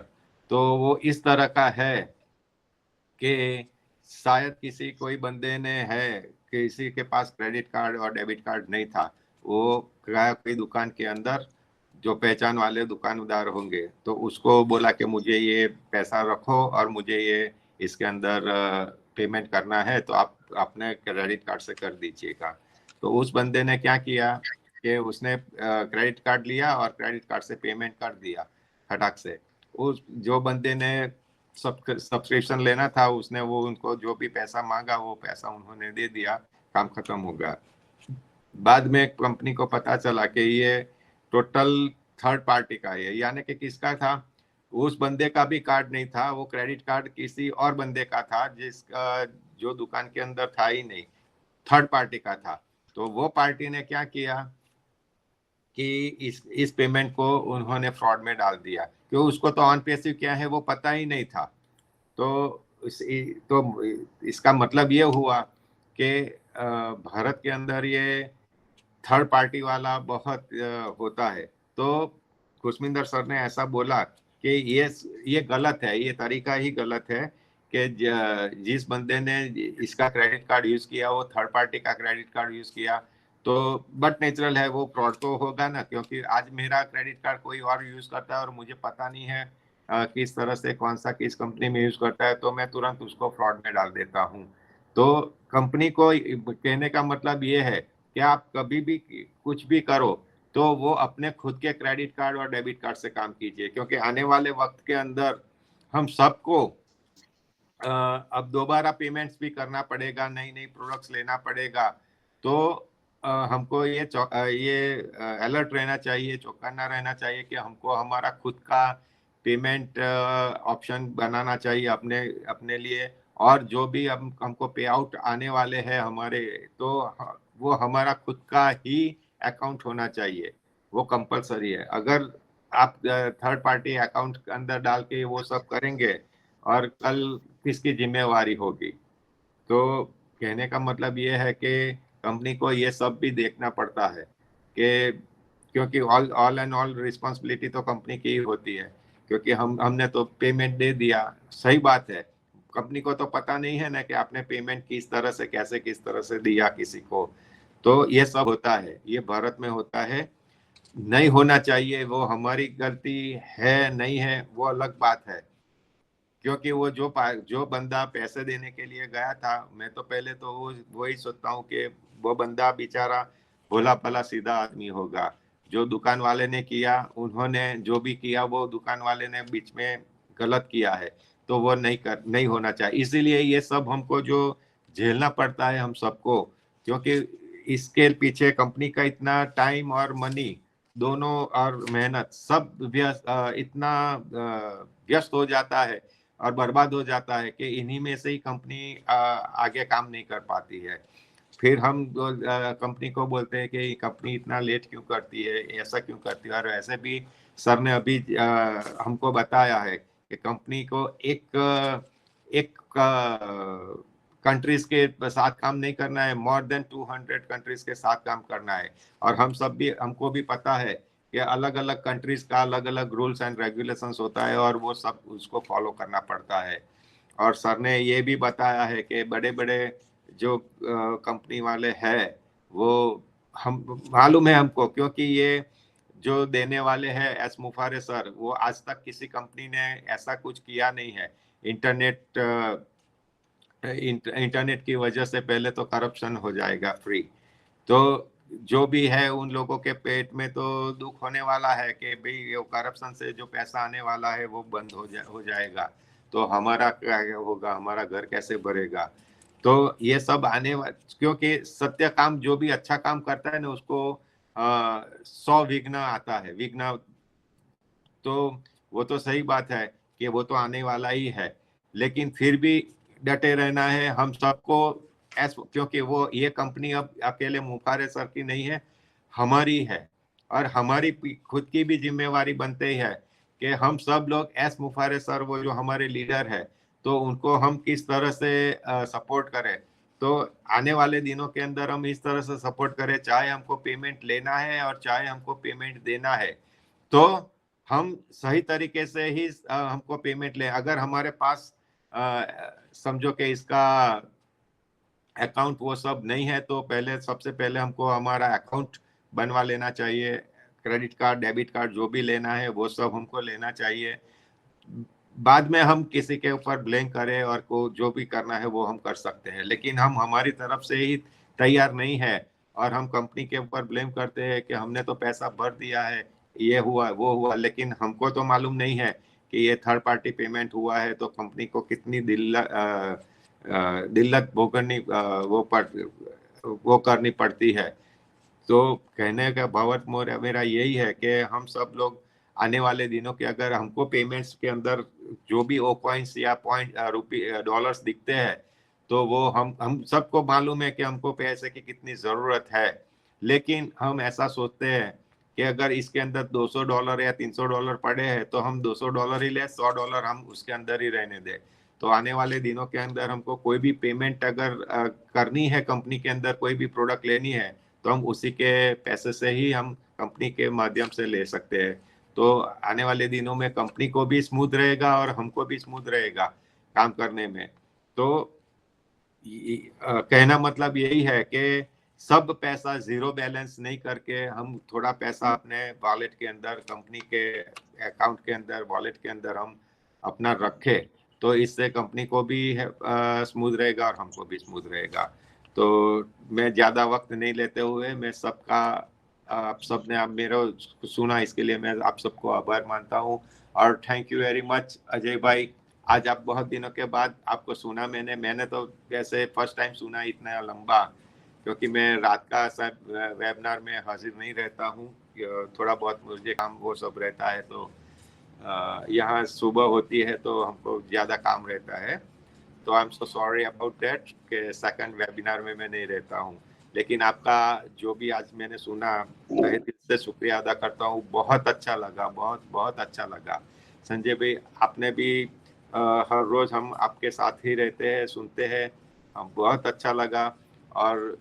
D: तो वो इस तरह का है कि शायद कोई बंदे ने है, किसी के पास क्रेडिट कार्ड और डेबिट कार्ड नहीं था, वो कोई दुकान के अंदर जो पहचान वाले दुकानदार होंगे तो उसको बोला कि मुझे ये पैसा रखो और मुझे ये इसके अंदर पेमेंट करना है, तो आप अपने क्रेडिट कार्ड से कर दीजिएगा। तो उस बंदे ने क्या किया कि उसने क्रेडिट कार्ड लिया और क्रेडिट कार्ड से पेमेंट कर दिया फटाक से। उस जो बंदे ने सब्सक्रिप्शन लेना था उसने वो उनको जो भी पैसा मांगा वो पैसा उन्होंने दे दिया, काम खत्म हो गया। बाद में कंपनी को पता चला कि ये टोटल थर्ड पार्टी का है, यानी कि किसका था, उस बंदे का भी कार्ड नहीं था, वो क्रेडिट कार्ड किसी और बंदे का था जिसका जो दुकान के अंदर था ही नहीं, थर्ड पार्टी का था। तो वो पार्टी ने क्या किया कि इस पेमेंट को उन्होंने फ्रॉड में डाल दिया, क्योंकि उसको तो ऑन पैसिव क्या है वो पता ही नहीं था। तो इसका मतलब ये हुआ कि भारत के अंदर ये थर्ड पार्टी वाला बहुत होता है। तो खुशमिंदर सर ने ऐसा बोला कि ये गलत है, ये तरीका ही गलत है कि जिस बंदे ने इसका क्रेडिट कार्ड यूज किया वो थर्ड पार्टी का क्रेडिट कार्ड यूज किया, तो बट नेचुरल है वो फ्रॉड तो होगा ना, क्योंकि आज मेरा क्रेडिट कार्ड कोई और यूज करता है और मुझे पता नहीं है किस तरह से कौन सा किस कंपनी में यूज करता है, तो मैं तुरंत उसको फ्रॉड में डाल देता हूँ। तो कंपनी को कहने का मतलब ये है कि आप कभी भी कुछ भी करो तो वो अपने खुद के क्रेडिट कार्ड और डेबिट कार्ड से काम कीजिए, क्योंकि आने वाले वक्त के अंदर हम सबको अब दोबारा पेमेंट्स भी करना पड़ेगा, नई नई प्रोडक्ट्स लेना पड़ेगा। तो हमको ये अलर्ट रहना चाहिए, चौकन्ना रहना चाहिए कि हमको हमारा खुद का पेमेंट ऑप्शन बनाना चाहिए अपने लिए, और जो भी हमको पे आउट आने वाले हैं हमारे, तो वो हमारा खुद का ही अकाउंट होना चाहिए, वो कंपलसरी है। अगर आप थर्ड पार्टी अकाउंट के अंदर डाल के वो सब करेंगे और कल किसकी जिम्मेवारी होगी। तो कहने का मतलब ये है कि कंपनी को ये सब भी देखना पड़ता है कि क्योंकि ऑल एंड ऑल रिस्पॉन्सिबिलिटी तो कंपनी की ही होती है, क्योंकि हमने तो पेमेंट दे दिया, सही बात है। कंपनी को तो पता नहीं है ना कि आपने पेमेंट किस तरह से कैसे किस तरह से दिया किसी को। तो ये सब होता है, ये भारत में होता है, नहीं होना चाहिए। वो हमारी गलती है नहीं है वो अलग बात है, क्योंकि वो जो बंदा पैसे देने के लिए गया था, मैं तो पहले तो वही सोचता हूँ कि वो बंदा बेचारा भोला भला सीधा आदमी होगा। जो दुकान वाले ने किया, उन्होंने जो भी किया वो दुकान वाले ने बीच में गलत किया है, तो वो नहीं होना चाहिए। इसीलिए ये सब हमको जो झेलना पड़ता है हम सबको, क्योंकि इसके पीछे कंपनी का इतना टाइम और मनी दोनों और मेहनत सब इतना व्यस्त हो जाता है और बर्बाद हो जाता है कि इन्हीं में से ही कंपनी आगे काम नहीं कर पाती है। फिर हम कंपनी को बोलते हैं कि कंपनी इतना लेट क्यों करती है, ऐसा क्यों करती है। और ऐसे भी सर ने अभी हमको बताया है कि कंपनी को एक कंट्रीज के साथ काम नहीं करना है, मोर देन 200 कंट्रीज के साथ काम करना है। और हमको भी पता है कि अलग अलग कंट्रीज का अलग अलग रूल्स एंड रेगुलेशंस होता है और वो सब उसको फॉलो करना पड़ता है। और सर ने ये भी बताया है कि बड़े बड़े जो कंपनी वाले हैं वो हम मालूम है हमको, क्योंकि ये जो देने वाले हैं एस मुफारे सर, वो आज तक किसी कंपनी ने ऐसा कुछ किया नहीं है। इंटरनेट की वजह से पहले तो करप्शन हो जाएगा फ्री, तो जो भी है उन लोगों के पेट में तो दुख होने वाला है कि भाई ये करप्शन से जो पैसा आने वाला है वो बंद हो जाएगा, तो हमारा क्या होगा, हमारा घर कैसे भरेगा। तो ये सब क्योंकि सत्य काम जो भी अच्छा काम करता है ना उसको 100 विघ्न आता है, विघ्न। तो वो तो सही बात है कि वो तो आने वाला ही है, लेकिन फिर भी डटे रहना है हम सबको, क्योंकि वो ये कंपनी अब अकेले मुफारे सर की नहीं है, हमारी है। और हमारी खुद की भी जिम्मेवारी बनते ही है कि हम सब लोग एस मुफारे सर, वो जो हमारे लीडर है, तो उनको हम किस तरह से सपोर्ट करें। तो आने वाले दिनों के अंदर हम इस तरह से सपोर्ट करें, चाहे हमको पेमेंट लेना है और चाहे हमको पेमेंट देना है, तो हम सही तरीके से ही हमको पेमेंट ले। अगर हमारे पास समझो कि इसका अकाउंट वो सब नहीं है, तो सबसे पहले हमको हमारा अकाउंट बनवा लेना चाहिए। क्रेडिट कार्ड, डेबिट कार्ड जो भी लेना है वो सब हमको लेना चाहिए। बाद में हम किसी के ऊपर ब्लेम करें और को जो भी करना है वो हम कर सकते हैं, लेकिन हम हमारी तरफ से ही तैयार नहीं है और हम कंपनी के ऊपर ब्लेम करते हैं कि हमने तो पैसा भर दिया है, ये हुआ वो हुआ। लेकिन हमको तो मालूम नहीं है कि ये थर्ड पार्टी पेमेंट हुआ है, तो कंपनी को कितनी दिल्लत भोगनी वो करनी पड़ती है। तो कहने का भावार्थ मेरा यही है कि हम सब लोग आने वाले दिनों के अगर हमको पेमेंट्स के अंदर जो भी ओ कॉइन्स या डॉलर्स दिखते हैं, तो वो हम सबको मालूम है कि हमको पैसे की कितनी ज़रूरत है। लेकिन हम ऐसा सोचते हैं कि अगर इसके अंदर $200 या $300 पड़े हैं तो हम $200 ही ले, $100 हम उसके अंदर ही रहने दें। तो आने वाले दिनों के अंदर हमको कोई भी पेमेंट अगर करनी है, कंपनी के अंदर कोई भी प्रोडक्ट लेनी है, तो हम उसी के पैसे से ही हम कंपनी के माध्यम से ले सकते हैं। तो आने वाले दिनों में कंपनी को भी स्मूथ रहेगा और हमको भी स्मूथ रहेगा काम करने में। तो कहना मतलब यही है कि सब पैसा जीरो बैलेंस नहीं करके हम थोड़ा पैसा अपने वॉलेट के अंदर, कंपनी के अकाउंट के अंदर, वॉलेट के अंदर हम अपना रखें, तो इससे कंपनी को भी स्मूथ रहेगा और हमको भी स्मूथ रहेगा। तो मैं ज़्यादा वक्त नहीं लेते हुए मैं सबका, आप सब ने आप मेरा सुना, इसके लिए मैं आप सबको आभार मानता हूँ। और thank you very much Ajay भाई। आज आप बहुत दिनों के बाद आपको सुना मैंने तो वैसे फर्स्ट टाइम सुना इतना लंबा, क्योंकि मैं रात का वेबिनार में हाजिर नहीं रहता हूँ, थोड़ा बहुत मुझे काम वो सब रहता है। तो यहाँ सुबह होती है तो हमको ज़्यादा काम रहता है, तो I am so sorry about that कि सेकंड वेबिनार में मैं नहीं रहता हूँ। लेकिन आपका जो भी आज मैंने सुना, तहे दिल से शुक्रिया अदा करता हूँ। बहुत अच्छा लगा, बहुत बहुत अच्छा लगा। संजय भाई, आपने भी हर रोज़ हम आपके साथ ही रहते हैं, सुनते हैं, हम बहुत अच्छा लगा। और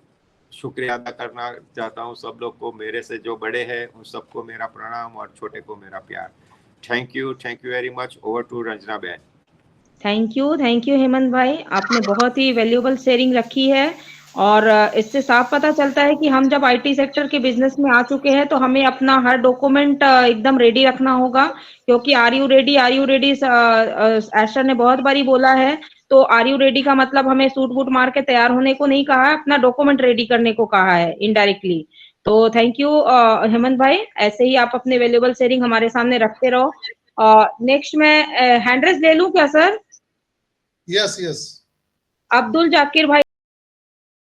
D: शुक्रिया अदा करना चाहता हूँ सब लोग को, मेरे से जो बड़े हैं उन सबको मेरा प्रणाम और छोटे को मेरा प्यार। Thank you very much. Over to Ranjana बहन।
C: थैंक यू हेमंत भाई, आपने बहुत ही वैल्यूएबल शेयरिंग रखी है और इससे साफ पता चलता है कि हम जब आईटी सेक्टर के बिजनेस में आ चुके हैं तो हमें अपना हर डॉक्यूमेंट एकदम रेडी रखना होगा, क्योंकि आर यू रेडी एस्टर ने बहुत बारी बोला है। तो आर यू रेडी का मतलब हमें सूट बूट मार के तैयार होने को नहीं कहा है, अपना डॉक्यूमेंट रेडी करने को कहा है इनडायरेक्टली। तो थैंक यू हेमंत भाई, ऐसे ही आप अपने वैल्यूएबल शेयरिंग हमारे सामने रखते रहो। नेक्स्ट मैं हैंड रेज ले लूं क्या sir?
A: Yes yes.
C: Abdul Zakir भाई